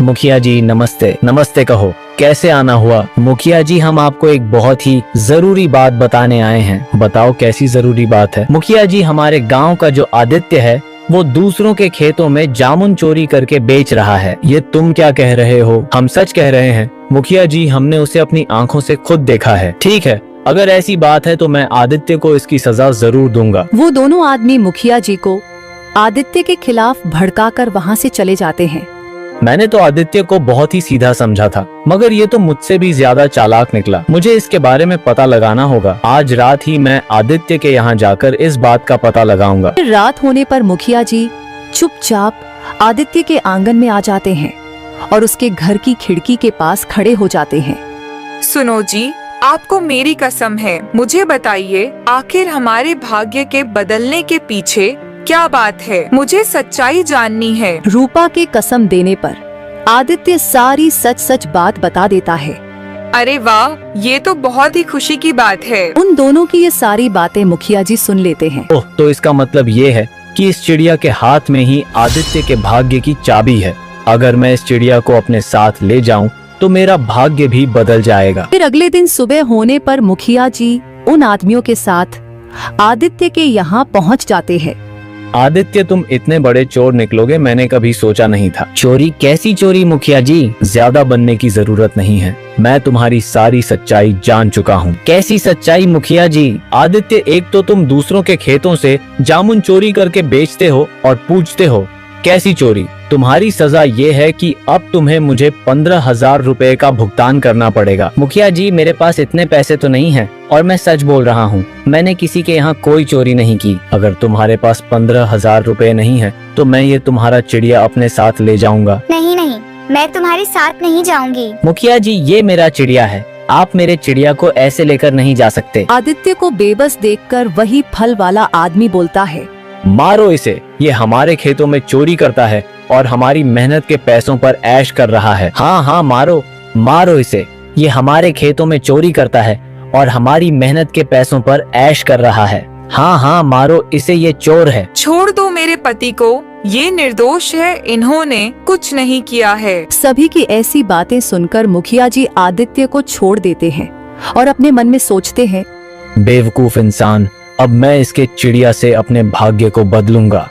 मुखिया जी नमस्ते। नमस्ते कहो, कैसे आना हुआ? मुखिया जी, हम आपको एक बहुत ही जरूरी बात बताने आए हैं। बताओ कैसी जरूरी बात है? मुखिया जी, हमारे गांव का जो आदित्य है वो दूसरों के खेतों में जामुन चोरी करके बेच रहा है। ये तुम क्या कह रहे हो? हम सच कह रहे हैं मुखिया जी, हमने उसे अपनी आंखों से खुद देखा है। ठीक है, अगर ऐसी बात है तो मैं आदित्य को इसकी सजा जरूर दूंगा। वो दोनों आदमी मुखिया जी को आदित्य के खिलाफ भड़काकर वहाँ से चले जाते हैं। मैंने तो आदित्य को बहुत ही सीधा समझा था, मगर ये तो मुझसे भी ज्यादा चालाक निकला। मुझे इसके बारे में पता लगाना होगा। आज रात ही मैं आदित्य के यहाँ जाकर इस बात का पता लगाऊंगा। फिर रात होने पर मुखिया जी चुपचाप आदित्य के आंगन में आ जाते हैं और उसके घर की खिड़की के पास खड़े हो जाते हैं। सुनो जी, आपको मेरी कसम है, मुझे बताइए आखिर हमारे भाग्य के बदलने के पीछे क्या बात है? मुझे सच्चाई जाननी है। रूपा के कसम देने पर आदित्य सारी सच सच बात बता देता है। अरे वाह, ये तो बहुत ही खुशी की बात है। उन दोनों की ये सारी बातें मुखिया जी सुन लेते हैं। ओह, तो इसका मतलब ये है कि इस चिड़िया के हाथ में ही आदित्य के भाग्य की चाबी है। अगर मैं इस चिड़िया को अपने साथ ले जाऊं तो मेरा भाग्य भी बदल जाएगा। फिर अगले दिन सुबह होने पर मुखिया जी उन आदमियों के साथ आदित्य के यहाँ पहुँच जाते हैं। आदित्य, तुम इतने बड़े चोर निकलोगे मैंने कभी सोचा नहीं था। चोरी? कैसी चोरी मुखिया जी? ज्यादा बनने की जरूरत नहीं है, मैं तुम्हारी सारी सच्चाई जान चुका हूँ। कैसी सच्चाई मुखिया जी? आदित्य, एक तो तुम दूसरों के खेतों से जामुन चोरी करके बेचते हो और पूछते हो कैसी चोरी। तुम्हारी सजा ये है कि अब तुम्हें मुझे 15,000 रुपए का भुगतान करना पड़ेगा। मुखिया जी, मेरे पास इतने पैसे तो नहीं है और मैं सच बोल रहा हूँ, मैंने किसी के यहाँ कोई चोरी नहीं की। अगर तुम्हारे पास 15,000 रुपए नहीं है तो मैं ये तुम्हारा चिड़िया अपने साथ ले जाऊंगा। नहीं नहीं, मैं तुम्हारे साथ नहीं जाऊंगी। मुखिया जी, ये मेरा चिड़िया है, आप मेरे चिड़िया को ऐसे लेकर नहीं जा सकते। आदित्य को बेबस देखकर वही फल वाला आदमी बोलता है, मारो इसे, ये हमारे खेतों में चोरी करता है और हमारी मेहनत के पैसों पर ऐश कर रहा है। हाँ हाँ, मारो मारो इसे, ये हमारे खेतों में चोरी करता है और हमारी मेहनत के पैसों पर ऐश कर रहा है। हाँ हाँ, मारो इसे, ये चोर है। छोड़ दो मेरे पति को, ये निर्दोष है, इन्होंने कुछ नहीं किया है। सभी की ऐसी बातें सुनकर मुखिया जी आदित्य को छोड़ देते हैं और अपने मन में सोचते हैं, बेवकूफ इंसान, अब मैं इसके चिड़िया से अपने भाग्य को बदलूंगा।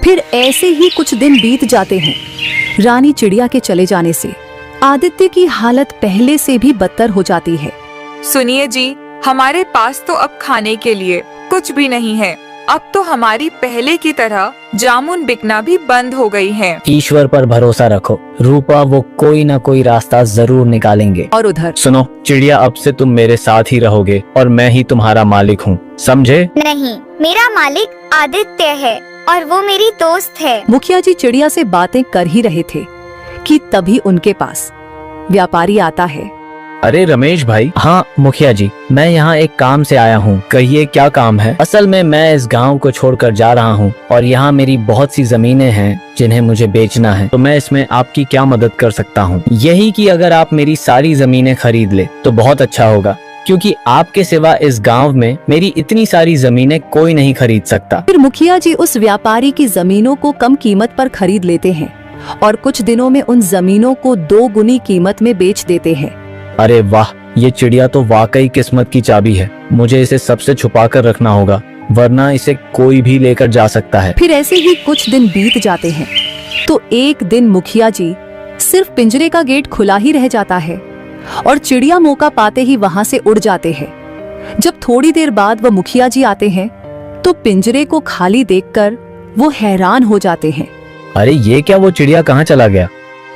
फिर ऐसे ही कुछ दिन बीत जाते हैं। रानी चिड़िया के चले जाने से आदित्य की हालत पहले से भी बदतर हो जाती है। सुनिए जी, हमारे पास तो अब खाने के लिए कुछ भी नहीं है। अब तो हमारी पहले की तरह जामुन बिकना भी बंद हो गई है। ईश्वर पर भरोसा रखो रूपा, वो कोई ना कोई रास्ता जरूर निकालेंगे। और उधर सुनो चिड़िया, अब से तुम मेरे साथ ही रहोगे और मैं ही तुम्हारा मालिक हूँ, समझे? नहीं, मेरा मालिक आदित्य है और वो मेरी दोस्त है। मुखिया जी चिड़िया से बातें कर ही रहे थे कि तभी उनके पास व्यापारी आता है। अरे रमेश भाई। हाँ मुखिया जी, मैं यहाँ एक काम से आया हूँ, कहिए क्या काम है? असल में मैं इस गांव को छोड़कर जा रहा हूँ और यहाँ मेरी बहुत सी जमीनें हैं जिन्हें मुझे बेचना है, तो मैं इसमें आपकी क्या मदद कर सकता हूँ? यही कि अगर आप मेरी सारी जमीनें खरीद ले तो बहुत अच्छा होगा, क्योंकि आपके सिवा इस गांव में मेरी इतनी सारी जमीनें कोई नहीं खरीद सकता। फिर मुखिया जी उस व्यापारी की जमीनों को कम कीमत पर खरीद लेते हैं और कुछ दिनों में उन जमीनों को 2 गुनी कीमत में बेच देते हैं। अरे वाह, ये चिड़िया तो वाकई किस्मत की चाबी है, मुझे इसे सबसे छुपा कर रखना होगा वरना इसे कोई भी लेकर जा सकता है। फिर ऐसे ही कुछ दिन बीत जाते हैं तो एक दिन मुखिया जी सिर्फ पिंजरे का गेट खुला ही रह जाता है और चिड़िया मौका पाते ही वहां से उड़ जाते हैं। जब थोड़ी देर बाद वह मुखिया जी आते हैं तो पिंजरे को खाली देखकर वो हैरान हो जाते हैं। अरे ये क्या, वो चिड़िया कहाँ चला गया?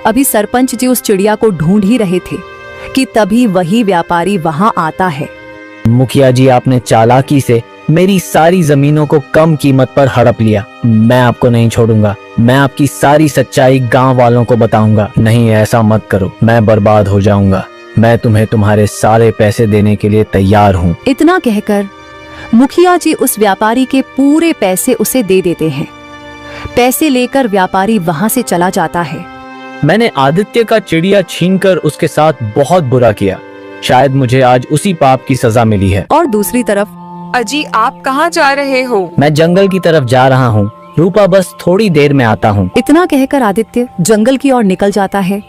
अभी सरपंच जी उस चिड़िया को ढूंढ ही रहे थे कि तभी वही व्यापारी वहां आता है। मुखिया जी, आपने चालाकी से मेरी सारी जमीनों को कम कीमत पर हड़प लिया, मैं आपको नहीं छोड़ूंगा, मैं आपकी सारी सच्चाई गांव वालों को बताऊंगा। नहीं, ऐसा मत करो, मैं बर्बाद हो जाऊंगा, मैं तुम्हें तुम्हारे सारे पैसे देने के लिए तैयार हूँ। इतना कहकर मुखिया जी उस व्यापारी के पूरे पैसे उसे दे देते हैं। पैसे लेकर व्यापारी वहां से चला जाता है। मैंने आदित्य का चिड़िया छीनकर उसके साथ बहुत बुरा किया, शायद मुझे आज उसी पाप की सजा मिली है। और दूसरी तरफ अजी, आप कहाँ जा रहे हो? मैं जंगल की तरफ जा रहा हूँ रूपा, बस थोड़ी देर में आता हूँ। इतना कहकर आदित्य जंगल की ओर निकल जाता है।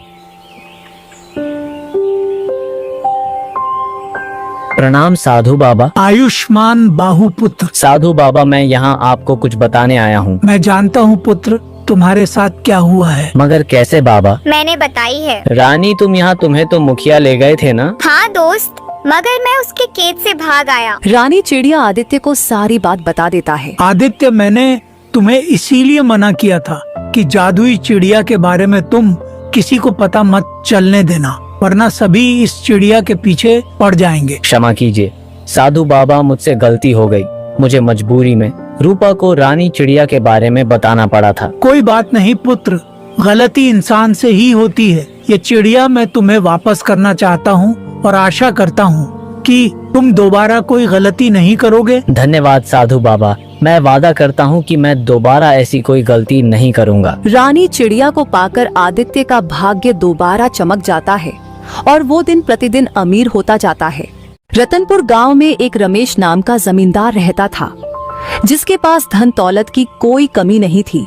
प्रणाम साधु बाबा। आयुष्मान बाहुपुत्र। साधु बाबा, मैं यहाँ आपको कुछ बताने आया हूँ। मैं जानता हूँ पुत्र, तुम्हारे साथ क्या हुआ है। मगर कैसे बाबा? मैंने बताई है। रानी, तुम्हें तो मुखिया ले गए थे ना? हाँ दोस्त, मगर मैं उसके खेत से भाग आया। रानी चिड़िया आदित्य को सारी बात बता देता है। आदित्य, मैंने तुम्हें इसीलिए मना किया था कि जादुई चिड़िया के बारे में तुम किसी को पता मत चलने देना, वरना सभी इस चिड़िया के पीछे पड़ जाएंगे। क्षमा कीजिए साधु बाबा, मुझसे गलती हो गई, मुझे मजबूरी में रूपा को रानी चिड़िया के बारे में बताना पड़ा था। कोई बात नहीं पुत्र, गलती इंसान से ही होती है। ये चिड़िया मैं तुम्हें वापस करना चाहता हूँ और आशा करता हूँ कि तुम दोबारा कोई गलती नहीं करोगे। धन्यवाद साधु बाबा, मैं वादा करता हूँ कि मैं दोबारा ऐसी कोई गलती नहीं करूँगा। रानी चिड़िया को पाकर आदित्य का भाग्य दोबारा चमक जाता है और वो दिन प्रतिदिन अमीर होता जाता है। रतनपुर गांव में एक रमेश नाम का जमींदार रहता था, जिसके पास धन दौलत की कोई कमी नहीं थी,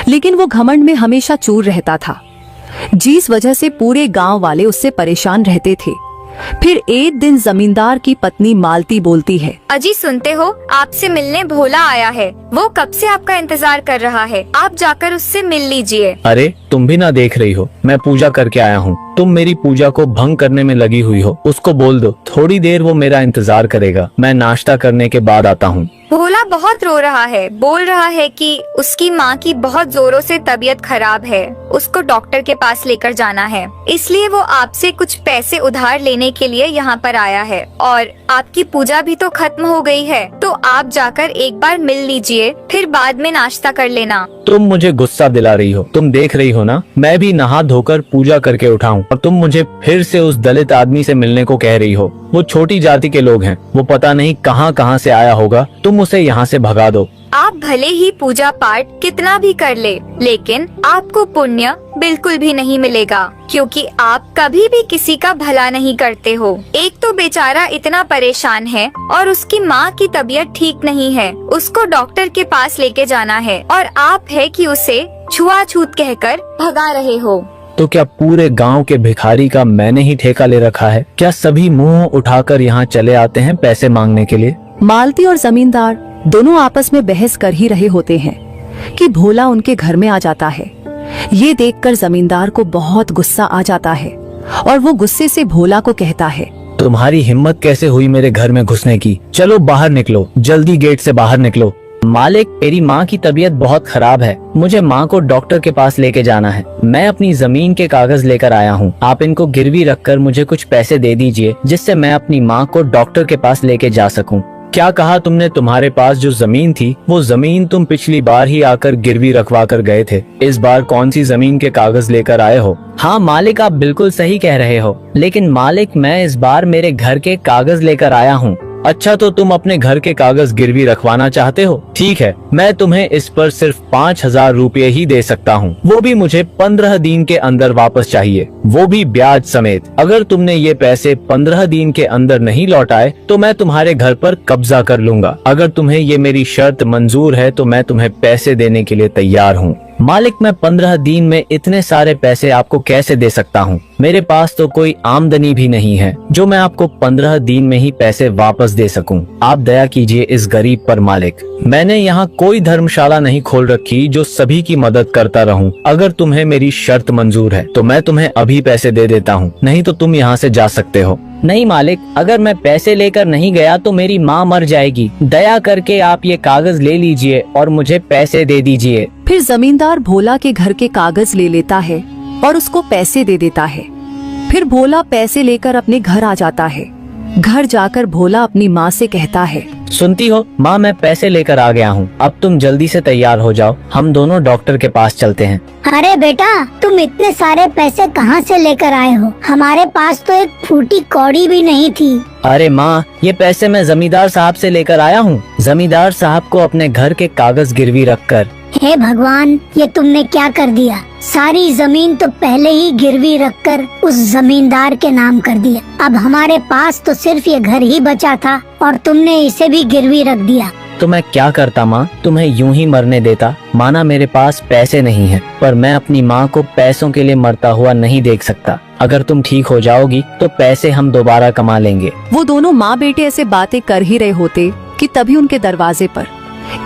लेकिन वो घमंड में हमेशा चूर रहता था। जिस वजह से पूरे गांव वाले उससे परेशान रहते थे। फिर एक दिन जमींदार की पत्नी मालती बोलती है, अजी सुनते हो, आपसे मिलने भोला आया है। वो कब से आपका इंतजार कर रहा है, आप जाकर उससे मिल लीजिए। अरे तुम भी ना देख रही हो, मैं पूजा करके आया हूँ। तुम मेरी पूजा को भंग करने में लगी हुई हो। उसको बोल दो थोड़ी देर वो मेरा इंतजार करेगा, मैं नाश्ता करने के बाद आता हूँ। भोला बहुत रो रहा है, बोल रहा है कि उसकी माँ की बहुत जोरों से तबीयत खराब है, उसको डॉक्टर के पास लेकर जाना है, इसलिए वो आपसे कुछ पैसे उधार लेने के लिए यहाँ पर आया है। और आपकी पूजा भी तो खत्म हो गई है, तो आप जाकर एक बार मिल लीजिए, फिर बाद में नाश्ता कर लेना। तुम मुझे गुस्सा दिला रही हो। तुम देख रही हो ना, मैं भी नहा धोकर पूजा करके उठा हूँ और तुम मुझे फिर से उस दलित आदमी से मिलने को कह रही हो। वो छोटी जाति के लोग हैं, वो पता नहीं कहाँ से आया होगा। तुम उसे यहाँ से भगा दो। आप भले ही पूजा पाठ कितना भी कर ले, लेकिन आपको पुण्य बिल्कुल भी नहीं मिलेगा, क्योंकि आप कभी भी किसी का भला नहीं करते हो। एक तो बेचारा इतना परेशान है और उसकी माँ की तबीयत ठीक नहीं है, उसको डॉक्टर के पास लेके जाना है, और आप है कि उसे छुआछूत कहकर भगा रहे हो। तो क्या पूरे गांव के भिखारी का मैंने ही ठेका ले रखा है? क्या सभी मुंह उठाकर यहाँ चले आते हैं पैसे मांगने के लिए? मालती और जमींदार दोनों आपस में बहस कर ही रहे होते हैं कि भोला उनके घर में आ जाता है। ये देखकर जमींदार को बहुत गुस्सा आ जाता है और वो गुस्से से भोला को कहता है, तुम्हारी हिम्मत कैसे हुई मेरे घर में घुसने की? चलो बाहर निकलो, जल्दी गेट से बाहर निकलो। मालिक, मेरी माँ की तबीयत बहुत खराब है, मुझे माँ को डॉक्टर के पास लेके जाना है। मैं अपनी जमीन के कागज लेकर आया हूँ, आप इनको गिरवी रखकर मुझे कुछ पैसे दे दीजिए, जिससे मैं अपनी माँ को डॉक्टर के पास लेके जा सकूँ। क्या कहा तुमने? तुम्हारे पास जो जमीन थी, वो जमीन तुम पिछली बार ही आकर गिरवी रखवा कर गए थे। इस बार कौन सी जमीन के कागज लेकर आए हो? हाँ मालिक, आप बिल्कुल सही कह रहे हो, लेकिन मालिक मैं इस बार मेरे घर के कागज लेकर आया हूँ। अच्छा, तो तुम अपने घर के कागज गिरवी रखवाना चाहते हो? ठीक है, मैं तुम्हें इस पर सिर्फ 5,000 रुपये ही दे सकता हूँ, वो भी मुझे 15 दिन के अंदर वापस चाहिए, वो भी ब्याज समेत। अगर तुमने ये पैसे 15 दिन के अंदर नहीं लौटाए तो मैं तुम्हारे घर पर कब्जा कर लूंगा। अगर तुम्हें ये मेरी शर्त मंजूर है तो मैं तुम्हें पैसे देने के लिए तैयार हूँ। मालिक, मैं 15 दिन में इतने सारे पैसे आपको कैसे दे सकता हूँ? मेरे पास तो कोई आमदनी भी नहीं है जो मैं आपको 15 दिन में ही पैसे वापस दे सकूं। आप दया कीजिए इस गरीब पर मालिक। मैंने यहाँ कोई धर्मशाला नहीं खोल रखी जो सभी की मदद करता रहूं। अगर तुम्हें मेरी शर्त मंजूर है तो मैं तुम्हें अभी पैसे दे देता हूँ, नहीं तो तुम यहाँ से जा सकते हो। नहीं मालिक, अगर मैं पैसे लेकर नहीं गया तो मेरी माँ मर जाएगी। दया करके आप ये कागज ले लीजिए और मुझे पैसे दे दीजिए। फिर जमींदार भोला के घर के कागज ले लेता है और उसको पैसे दे देता है। फिर भोला पैसे लेकर अपने घर आ जाता है। घर जाकर भोला अपनी माँ से कहता है, सुनती हो माँ, मैं पैसे लेकर आ गया हूँ, अब तुम जल्दी से तैयार हो जाओ, हम दोनों डॉक्टर के पास चलते हैं। अरे बेटा, तुम इतने सारे पैसे कहाँ से लेकर आए हो? हमारे पास तो एक फूटी कौड़ी भी नहीं थी। अरे माँ, ये पैसे मैं जमींदार साहब से लेकर आया हूँ, जमींदार साहब को अपने घर के कागज गिरवी रखकर। हे भगवान, ये तुमने क्या कर दिया? सारी जमीन तो पहले ही गिरवी रखकर उस जमींदार के नाम कर दिया। अब हमारे पास तो सिर्फ ये घर ही बचा था और तुमने इसे भी गिरवी रख दिया। तो मैं क्या करता माँ, तुम्हें यूं ही मरने देता? माना मेरे पास पैसे नहीं है, पर मैं अपनी माँ को पैसों के लिए मरता हुआ नहीं देख सकता। अगर तुम ठीक हो जाओगी तो पैसे हम दोबारा कमा लेंगे। वो दोनों माँ बेटे ऐसे बातें कर ही रहे होते कि तभी उनके दरवाजे पर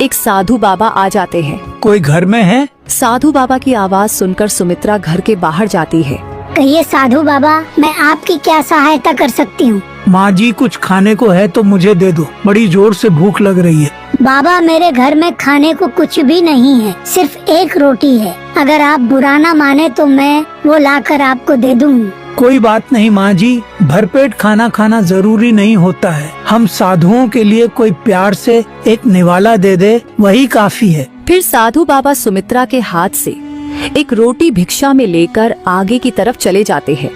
एक साधु बाबा आ जाते हैं। कोई घर में है? साधु बाबा की आवाज सुनकर सुमित्रा घर के बाहर जाती है। कहिए साधु बाबा, मैं आपकी क्या सहायता कर सकती हूँ? माँ जी, कुछ खाने को है तो मुझे दे दो, बड़ी जोर से भूख लग रही है। बाबा, मेरे घर में खाने को कुछ भी नहीं है, सिर्फ एक रोटी है। अगर आप बुरा ना माने तो मैं वो लाकर आपको दे दूँगी। कोई बात नहीं माँ जी, भरपेट खाना खाना जरूरी नहीं होता है। हम साधुओं के लिए कोई प्यार से एक निवाला दे दे, वही काफी है। फिर साधु बाबा सुमित्रा के हाथ से एक रोटी भिक्षा में लेकर आगे की तरफ चले जाते हैं।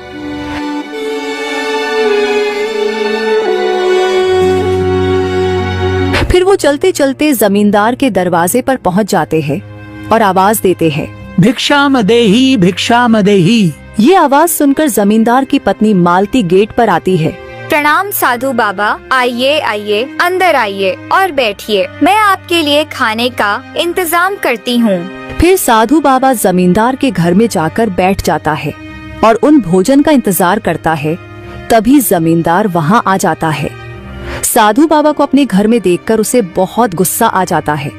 फिर वो चलते चलते जमींदार के दरवाजे पर पहुंच जाते हैं और आवाज देते हैं, भिक्षा मदेही, भिक्षा मदेही। ये आवाज सुनकर जमींदार की पत्नी मालती गेट पर आती है। प्रणाम साधु बाबा, आइए आइए, अंदर आइए और बैठिए, मैं आपके लिए खाने का इंतजाम करती हूँ। फिर साधु बाबा जमींदार के घर में जाकर बैठ जाता है और उन भोजन का इंतजार करता है। तभी जमींदार वहां आ जाता है। साधु बाबा को अपने घर में देखकर उसे बहुत गुस्सा आ जाता है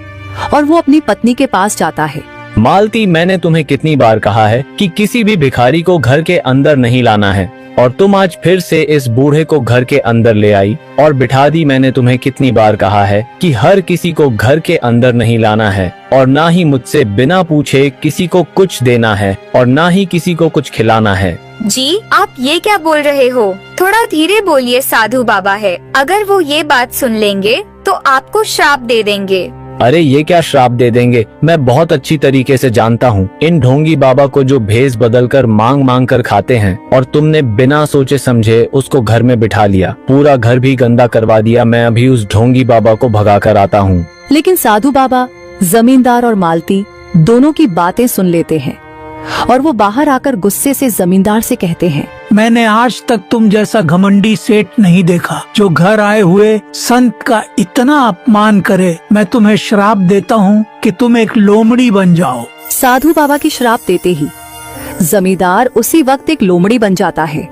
और वो अपनी पत्नी के पास जाता है। मालती, मैंने तुम्हें कितनी बार कहा है कि किसी भी भिखारी को घर के अंदर नहीं लाना है, और तुम आज फिर से इस बूढ़े को घर के अंदर ले आई और बिठा दी। मैंने तुम्हें कितनी बार कहा है कि हर किसी को घर के अंदर नहीं लाना है, और ना ही मुझसे बिना पूछे किसी को कुछ देना है, और ना ही किसी को कुछ खिलाना है। जी, आप ये क्या बोल रहे हो? थोड़ा धीरे बोलिए, साधु बाबा है, अगर वो ये बात सुन लेंगे तो आपको श्राप दे देंगे। अरे ये क्या श्राप दे देंगे? मैं बहुत अच्छी तरीके से जानता हूँ इन ढोंगी बाबा को जो भेस बदल कर मांग मांग कर खाते हैं, और तुमने बिना सोचे समझे उसको घर में बिठा लिया, पूरा घर भी गंदा करवा दिया। मैं अभी उस ढोंगी बाबा को भगा कर आता हूँ। लेकिन साधु बाबा जमींदार और मालती दोनों की बातें सुन लेते हैं और वो बाहर आकर गुस्से से जमींदार से कहते हैं, मैंने आज तक तुम जैसा घमंडी सेठ नहीं देखा जो घर आए हुए संत का इतना अपमान करे। मैं तुम्हें श्राप देता हूँ कि तुम एक लोमड़ी बन जाओ। साधु बाबा की श्राप देते ही जमींदार उसी वक्त एक लोमड़ी बन जाता है।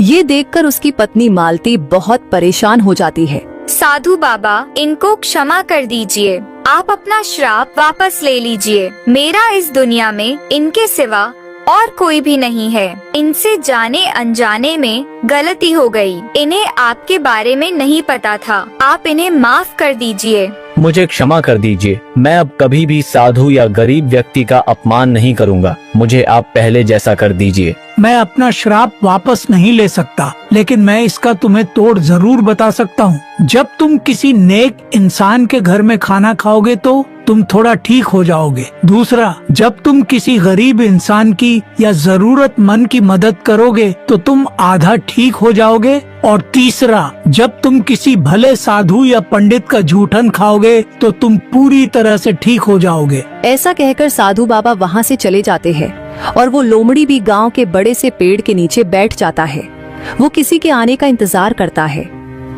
ये देखकर उसकी पत्नी मालती बहुत परेशान हो जाती है। साधु बाबा, इनको क्षमा कर दीजिए, आप अपना श्राप वापस ले लीजिए। मेरा इस दुनिया में इनके सिवा और कोई भी नहीं है। इनसे जाने अनजाने में गलती हो गई। इन्हें आपके बारे में नहीं पता था। आप इन्हें माफ कर दीजिए। मुझे क्षमा कर दीजिए। मैं अब कभी भी साधु या गरीब व्यक्ति का अपमान नहीं करूँगा। मुझे आप पहले जैसा कर दीजिए। मैं अपना श्राप वापस नहीं ले सकता, लेकिन मैं इसका तुम्हें तोड़ जरूर बता सकता हूँ। जब तुम किसी नेक इंसान के घर में खाना खाओगे तो तुम थोड़ा ठीक हो जाओगे। दूसरा, जब तुम किसी गरीब इंसान की या जरूरतमंद की मदद करोगे तो तुम आधा ठीक हो जाओगे। और तीसरा, जब तुम किसी भले साधु या पंडित का जूठन खाओगे तो तुम पूरी तरह से ठीक हो जाओगे। ऐसा कहकर साधु बाबा वहाँ से चले जाते हैं और वो लोमड़ी भी गांव के बड़े से पेड़ के नीचे बैठ जाता है। वो किसी के आने का इंतजार करता है।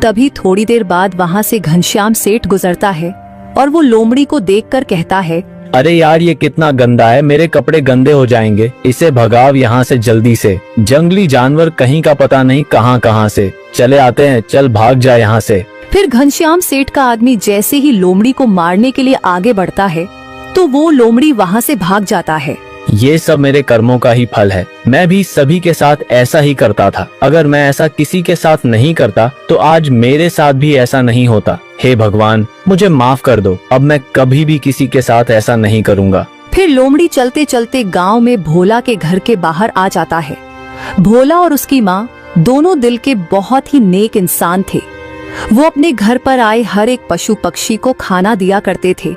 तभी थोड़ी देर बाद वहाँ से घनश्याम सेठ गुजरता है और वो लोमड़ी को देखकर कहता है, अरे यार, ये कितना गंदा है, मेरे कपड़े गंदे हो जाएंगे। इसे भगाओ यहाँ से जल्दी से। जंगली जानवर कहीं का पता नहीं कहाँ से चले आते हैं। चल भाग जा यहाँ से। फिर घनश्याम सेठ का आदमी जैसे ही लोमड़ी को मारने के लिए आगे बढ़ता है तो वो लोमड़ी वहाँ से भाग जाता है। ये सब मेरे कर्मों का ही फल है। मैं भी सभी के साथ ऐसा ही करता था। अगर मैं ऐसा किसी के साथ नहीं करता तो आज मेरे साथ भी ऐसा नहीं होता। हे भगवान, मुझे माफ कर दो। अब मैं कभी भी किसी के साथ ऐसा नहीं करूँगा। फिर लोमड़ी चलते चलते गांव में भोला के घर के बाहर आ जाता है। भोला और उसकी माँ दोनों दिल के बहुत ही नेक इंसान थे। वो अपने घर पर आए हर एक पशु पक्षी को खाना दिया करते थे,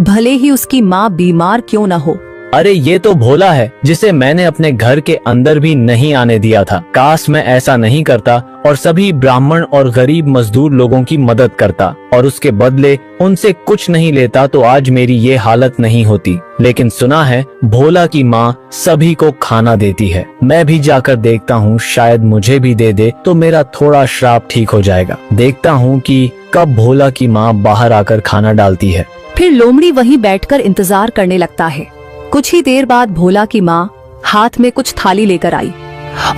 भले ही उसकी माँ बीमार क्यों न हो। अरे ये तो भोला है जिसे मैंने अपने घर के अंदर भी नहीं आने दिया था। काश मैं ऐसा नहीं करता और सभी ब्राह्मण और गरीब मजदूर लोगों की मदद करता और उसके बदले उनसे कुछ नहीं लेता तो आज मेरी ये हालत नहीं होती। लेकिन सुना है भोला की माँ सभी को खाना देती है। मैं भी जाकर देखता हूँ, शायद मुझे भी दे दे तो मेरा थोड़ा श्राप ठीक हो जाएगा। देखता हूँ कि कब भोला की माँ बाहर आकर खाना डालती है। फिर लोमड़ी वहीं बैठकर इंतजार करने लगता है। कुछ ही देर बाद भोला की माँ हाथ में कुछ थाली लेकर आई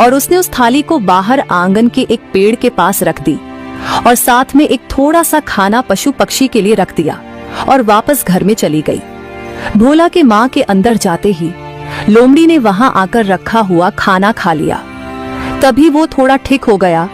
और उसने उस थाली को बाहर आंगन के एक पेड़ के पास रख दी और साथ में एक थोड़ा सा खाना पशु पक्षी के लिए रख दिया और वापस घर में चली गई। भोला के माँ के अंदर जाते ही लोमड़ी ने वहां आकर रखा हुआ खाना खा लिया। तभी वो थोड़ा ठीक हो गया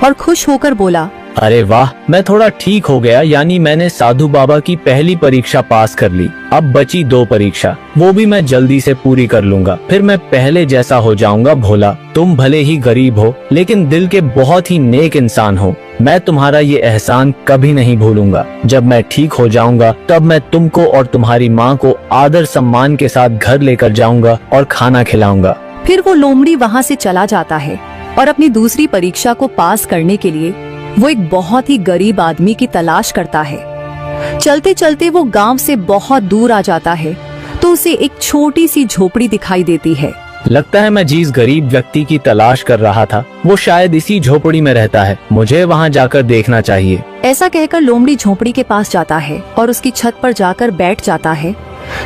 और खुश होकर बोला, अरे वाह, मैं थोड़ा ठीक हो गया। यानी मैंने साधु बाबा की पहली परीक्षा पास कर ली। अब बची 2 परीक्षा, वो भी मैं जल्दी से पूरी कर लूंगा। फिर मैं पहले जैसा हो जाऊंगा। भोला, तुम भले ही गरीब हो लेकिन दिल के बहुत ही नेक इंसान हो। मैं तुम्हारा ये एहसान कभी नहीं भूलूंगा। जब मैं ठीक हो जाऊंगा तब मैं तुमको और तुम्हारी माँ को आदर सम्मान के साथ घर लेकर जाऊंगा और खाना खिलाऊंगा। फिर वो लोमड़ी वहाँ से चला जाता है और अपनी दूसरी परीक्षा को पास करने के लिए वो एक बहुत ही गरीब आदमी की तलाश करता है। चलते चलते वो गांव से बहुत दूर आ जाता है तो उसे एक छोटी सी झोपड़ी दिखाई देती है। लगता है मैं जिस गरीब व्यक्ति की तलाश कर रहा था वो शायद इसी झोपड़ी में रहता है। मुझे वहां जाकर देखना चाहिए। ऐसा कहकर लोमड़ी झोपड़ी के पास जाता है और उसकी छत पर जाकर बैठ जाता है।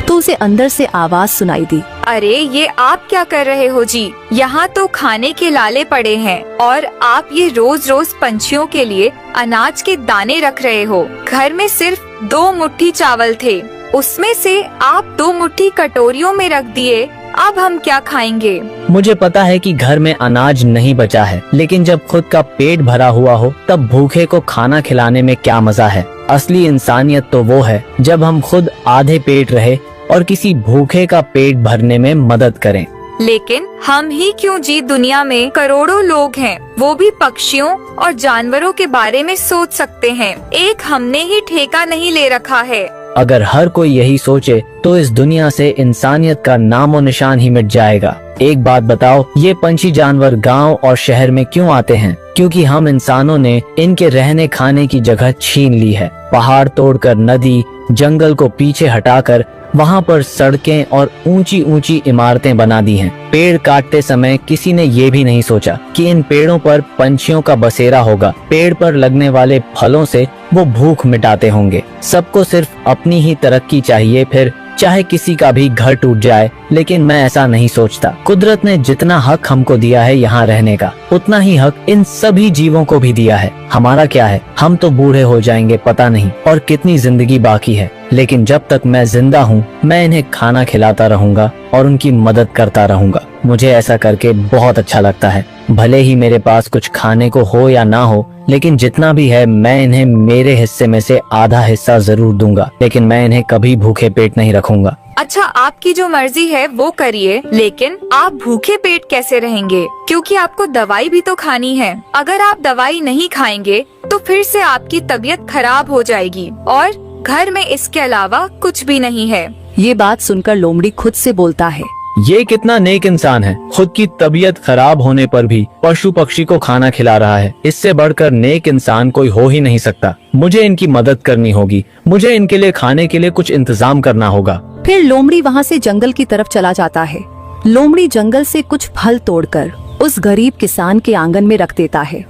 तो उसे अंदर से आवाज सुनाई दी। अरे ये आप क्या कर रहे हो जी? यहाँ तो खाने के लाले पड़े हैं और आप ये रोज रोज पंछियों के लिए अनाज के दाने रख रहे हो। घर में सिर्फ 2 मुट्ठी चावल थे, उसमें से आप 2 मुट्ठी कटोरियों में रख दिए। अब हम क्या खाएंगे? मुझे पता है कि घर में अनाज नहीं बचा है, लेकिन जब खुद का पेट भरा हुआ हो तब भूखे को खाना खिलाने में क्या मजा है। असली इंसानियत तो वो है जब हम खुद आधे पेट रहे और किसी भूखे का पेट भरने में मदद करें। लेकिन हम ही क्यों जी, दुनिया में करोड़ों लोग हैं, वो भी पक्षियों और जानवरों के बारे में सोच सकते हैं। एक हमने ही ठेका नहीं ले रखा है। अगर हर कोई यही सोचे तो इस दुनिया से इंसानियत का नामो निशान ही मिट जाएगा। एक बात बताओ, ये पंछी जानवर गांव और शहर में क्यों आते हैं? क्योंकि हम इंसानों ने इनके रहने खाने की जगह छीन ली है। पहाड़ तोड़कर, नदी जंगल को पीछे हटाकर वहाँ पर सड़कें और ऊंची ऊंची इमारतें बना दी हैं। पेड़ काटते समय किसी ने ये भी नहीं सोचा कि इन पेड़ों पर पंछियों का बसेरा होगा। पेड़ पर लगने वाले फलों से वो भूख मिटाते होंगे। सबको सिर्फ अपनी ही तरक्की चाहिए, फिर चाहे किसी का भी घर टूट जाए। लेकिन मैं ऐसा नहीं सोचता। कुदरत ने जितना हक हमको दिया है यहाँ रहने का, उतना ही हक इन सभी जीवों को भी दिया है। हमारा क्या है, हम तो बूढ़े हो जाएंगे, पता नहीं और कितनी जिंदगी बाकी है। लेकिन जब तक मैं जिंदा हूँ मैं इन्हें खाना खिलाता रहूंगा और उनकी मदद करता रहूंगा। मुझे ऐसा करके बहुत अच्छा लगता है। भले ही मेरे पास कुछ खाने को हो या ना हो, लेकिन जितना भी है मैं इन्हें मेरे हिस्से में से आधा हिस्सा जरूर दूंगा। लेकिन मैं इन्हें कभी भूखे पेट नहीं रखूंगा। अच्छा, आपकी जो मर्जी है वो करिए, लेकिन आप भूखे पेट कैसे रहेंगे? क्योंकि आपको दवाई भी तो खानी है। अगर आप दवाई नहीं खाएंगे तो फिर से आपकी तबीयत खराब हो जाएगी और घर में इसके अलावा कुछ भी नहीं है। ये बात सुनकर लोमड़ी खुद से बोलता है, ये कितना नेक इंसान है, खुद की तबीयत खराब होने पर भी पशु पक्षी को खाना खिला रहा है। इससे बढ़कर नेक इंसान कोई हो ही नहीं सकता। मुझे इनकी मदद करनी होगी। मुझे इनके लिए खाने के लिए कुछ इंतजाम करना होगा। फिर लोमड़ी वहाँ से जंगल की तरफ चला जाता है। लोमड़ी जंगल से कुछ फल तोड़कर उस गरीब किसान के आंगन में रख देता है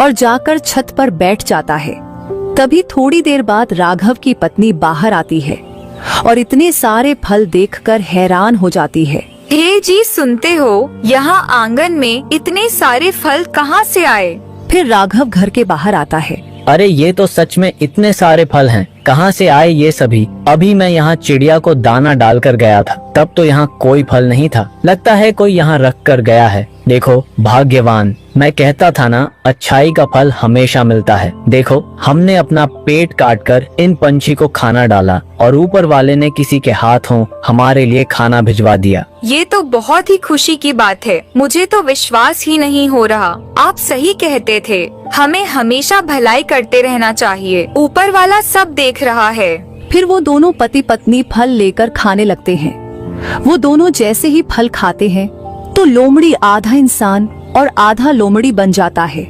और जाकर छत पर बैठ जाता है। तभी थोड़ी देर बाद राघव की पत्नी बाहर आती है और इतने सारे फल देखकर हैरान हो जाती है। हे जी, सुनते हो, यहाँ आंगन में इतने सारे फल कहाँ से आए? फिर राघव घर के बाहर आता है। अरे ये तो सच में इतने सारे फल हैं, कहाँ से आए ये सभी? अभी मैं यहाँ चिड़िया को दाना डालकर गया था, तब तो यहाँ कोई फल नहीं था। लगता है कोई यहाँ रख कर गया है। देखो भाग्यवान, मैं कहता था ना, अच्छाई का फल हमेशा मिलता है। देखो, हमने अपना पेट काटकर इन पंछी को खाना डाला और ऊपर वाले ने किसी के हाथों हमारे लिए खाना भिजवा दिया। ये तो बहुत ही खुशी की बात है। मुझे तो विश्वास ही नहीं हो रहा। आप सही कहते थे, हमें हमेशा भलाई करते रहना चाहिए। ऊपर वाला सब देख रहा है। फिर वो दोनों पति पत्नी फल लेकर खाने लगते हैं। वो दोनों जैसे ही फल खाते हैं तो लोमड़ी आधा इंसान और आधा लोमड़ी बन जाता है।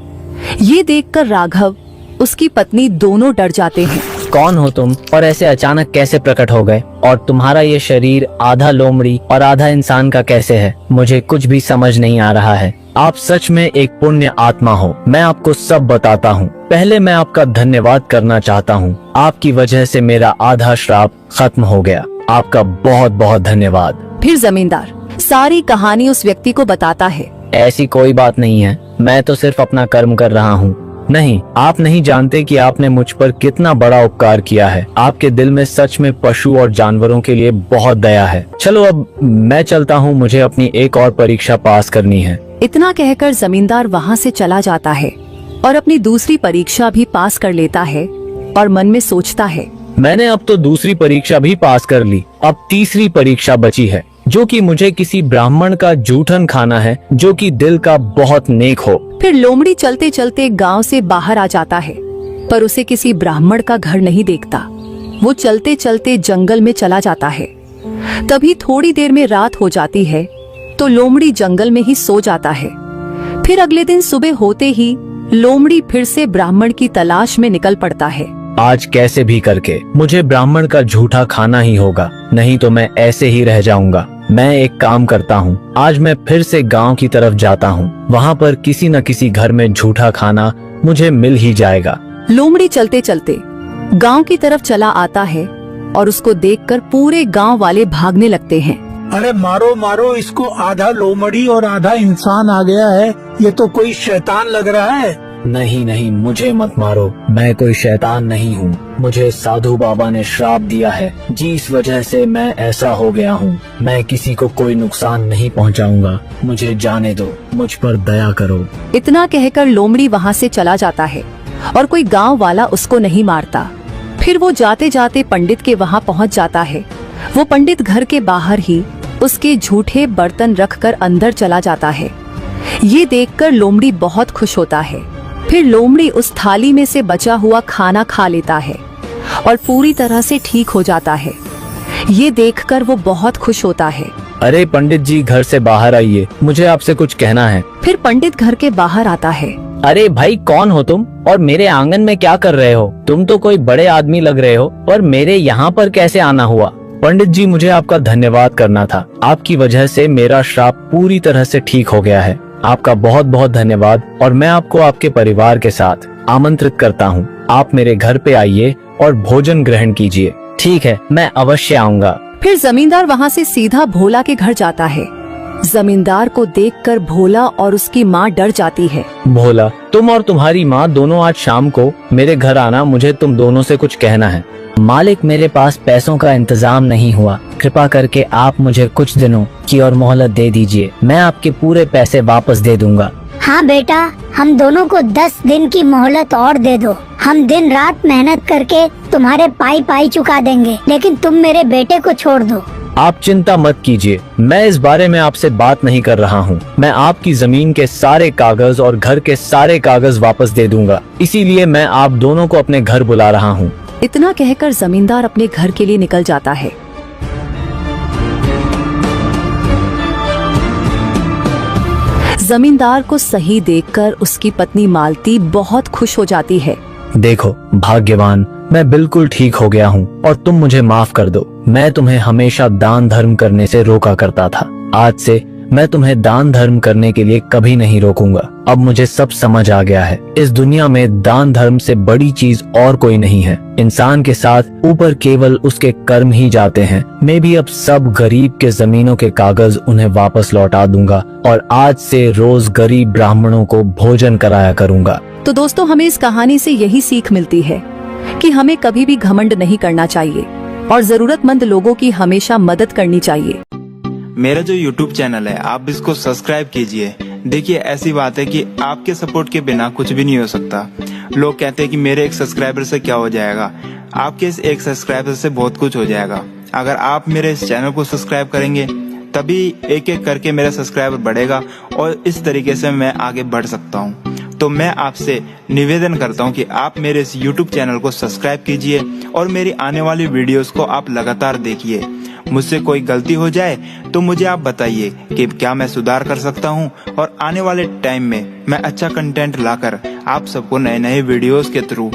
ये देखकर राघव, उसकी पत्नी दोनों डर जाते हैं। कौन हो तुम और ऐसे अचानक कैसे प्रकट हो गए? और तुम्हारा ये शरीर आधा लोमड़ी और आधा इंसान का कैसे है? मुझे कुछ भी समझ नहीं आ रहा है। आप सच में एक पुण्य आत्मा हो। मैं आपको सब बताता हूँ। पहले मैं आपका धन्यवाद करना चाहता हूँ। आपकी वजह से मेरा आधा श्राप खत्म हो गया। आपका बहुत बहुत धन्यवाद। फिर जमींदार सारी कहानी उस व्यक्ति को बताता है। ऐसी कोई बात नहीं है, मैं तो सिर्फ अपना कर्म कर रहा हूँ। नहीं, आप नहीं जानते कि आपने मुझ पर कितना बड़ा उपकार किया है। आपके दिल में सच में पशु और जानवरों के लिए बहुत दया है। चलो अब मैं चलता हूँ, मुझे अपनी एक और परीक्षा पास करनी है। इतना कहकर जमींदार वहाँ से चला जाता है और अपनी दूसरी परीक्षा भी पास कर लेता है और मन में सोचता है, मैंने अब तो दूसरी परीक्षा भी पास कर ली। अब तीसरी परीक्षा बची है, जो कि मुझे किसी ब्राह्मण का जूठन खाना है जो कि दिल का बहुत नेक हो। फिर लोमड़ी चलते चलते गांव से बाहर आ जाता है, पर उसे किसी ब्राह्मण का घर नहीं देखता। वो चलते चलते जंगल में चला जाता है। तभी थोड़ी देर में रात हो जाती है तो लोमड़ी जंगल में ही सो जाता है। फिर अगले दिन सुबह होते ही लोमड़ी फिर से ब्राह्मण की तलाश में निकल पड़ता है। आज कैसे भी करके मुझे ब्राह्मण का झूठा खाना ही होगा, नहीं तो मैं ऐसे ही रह जाऊंगा। मैं एक काम करता हूँ, आज मैं फिर से गांव की तरफ जाता हूँ। वहाँ पर किसी न किसी घर में झूठा खाना मुझे मिल ही जाएगा। लोमड़ी चलते चलते गांव की तरफ चला आता है और उसको देखकर पूरे गांव वाले भागने लगते हैं। अरे मारो मारो इसको, आधा लोमड़ी और आधा इंसान आ गया है, ये तो कोई शैतान लग रहा है। नहीं नहीं, मुझे मत मारो, मैं कोई शैतान नहीं हूँ। मुझे साधु बाबा ने श्राप दिया है, जिस वजह से मैं ऐसा हो गया हूँ। मैं किसी को कोई नुकसान नहीं पहुँचाऊंगा, मुझे जाने दो, मुझ पर दया करो। इतना कहकर लोमड़ी वहाँ से चला जाता है और कोई गांव वाला उसको नहीं मारता। फिर वो जाते जाते पंडित के वहाँ पहुँच जाता है। वो पंडित घर के बाहर ही उसके झूठे बर्तन रखकर अंदर चला जाता है। ये देखकर लोमड़ी बहुत खुश होता है। फिर लोमड़ी उस थाली में से बचा हुआ खाना खा लेता है और पूरी तरह से ठीक हो जाता है। ये देखकर वो बहुत खुश होता है। अरे पंडित जी, घर से बाहर आइए, मुझे आपसे कुछ कहना है। फिर पंडित घर के बाहर आता है। अरे भाई, कौन हो तुम और मेरे आंगन में क्या कर रहे हो? तुम तो कोई बड़े आदमी लग रहे हो, और मेरे यहाँ पर कैसे आना हुआ? पंडित जी, मुझे आपका धन्यवाद करना था। आपकी वजह से मेरा श्राप पूरी तरह से ठीक हो गया है। आपका बहुत बहुत धन्यवाद। और मैं आपको आपके परिवार के साथ आमंत्रित करता हूँ। आप मेरे घर पे आइए और भोजन ग्रहण कीजिए। ठीक है, मैं अवश्य आऊँगा। फिर जमींदार वहाँ से सीधा भोला के घर जाता है। जमींदार को देखकर भोला और उसकी माँ डर जाती है। भोला, तुम और तुम्हारी माँ दोनों आज शाम को मेरे घर आना, मुझे तुम दोनों से कुछ कहना है। मालिक, मेरे पास पैसों का इंतजाम नहीं हुआ, कृपा करके आप मुझे कुछ दिनों की और मोहलत दे दीजिए, मैं आपके पूरे पैसे वापस दे दूंगा। हाँ बेटा, हम दोनों को 10 दिन की मोहलत और दे दो। हम दिन रात मेहनत करके तुम्हारे पाई चुका देंगे, लेकिन तुम मेरे बेटे को छोड़ दो। आप चिंता मत कीजिए, मैं इस बारे में आपसे बात नहीं कर रहा हूँ। मैं आपकी जमीन के सारे कागज और घर के सारे कागज वापस दे दूंगा, इसीलिए मैं आप दोनों को अपने घर बुला रहा हूँ। इतना कहकर जमींदार अपने घर के लिए निकल जाता है। जमींदार को सही देखकर उसकी पत्नी मालती बहुत खुश हो जाती है। देखो भाग्यवान, मैं बिल्कुल ठीक हो गया हूँ और तुम मुझे माफ कर दो। मैं तुम्हें हमेशा दान धर्म करने से रोका करता था, आज से मैं तुम्हें दान धर्म करने के लिए कभी नहीं रोकूंगा। अब मुझे सब समझ आ गया है, इस दुनिया में दान धर्म से बड़ी चीज और कोई नहीं है। इंसान के साथ ऊपर केवल उसके कर्म ही जाते हैं। मैं भी अब सब गरीब के जमीनों के कागज उन्हें वापस लौटा दूंगा और आज से रोज गरीब ब्राह्मणों को भोजन कराया करूंगा। तो दोस्तों, हमें इस कहानी से यही सीख मिलती है कि हमें कभी भी घमंड नहीं करना चाहिए और जरूरतमंद लोगों की हमेशा मदद करनी चाहिए। मेरा जो YouTube चैनल है, आप इसको सब्सक्राइब कीजिए। देखिए, ऐसी बात है कि आपके सपोर्ट के बिना कुछ भी नहीं हो सकता। लोग कहते हैं कि मेरे एक सब्सक्राइबर से क्या हो जाएगा। आपके इस एक सब्सक्राइबर से बहुत कुछ हो जाएगा। अगर आप मेरे इस चैनल को सब्सक्राइब करेंगे, तभी एक एक करके मेरा सब्सक्राइबर बढ़ेगा और इस तरीके से मैं आगे बढ़ सकता हूँ। तो मैं आपसे निवेदन करता हूं कि आप मेरे इस YouTube चैनल को सब्सक्राइब कीजिए और मेरी आने वाली वीडियोस को आप लगातार देखिए। मुझसे कोई गलती हो जाए तो मुझे आप बताइए कि क्या मैं सुधार कर सकता हूं, और आने वाले टाइम में मैं अच्छा कंटेंट लाकर आप सबको नए नए वीडियोस के थ्रू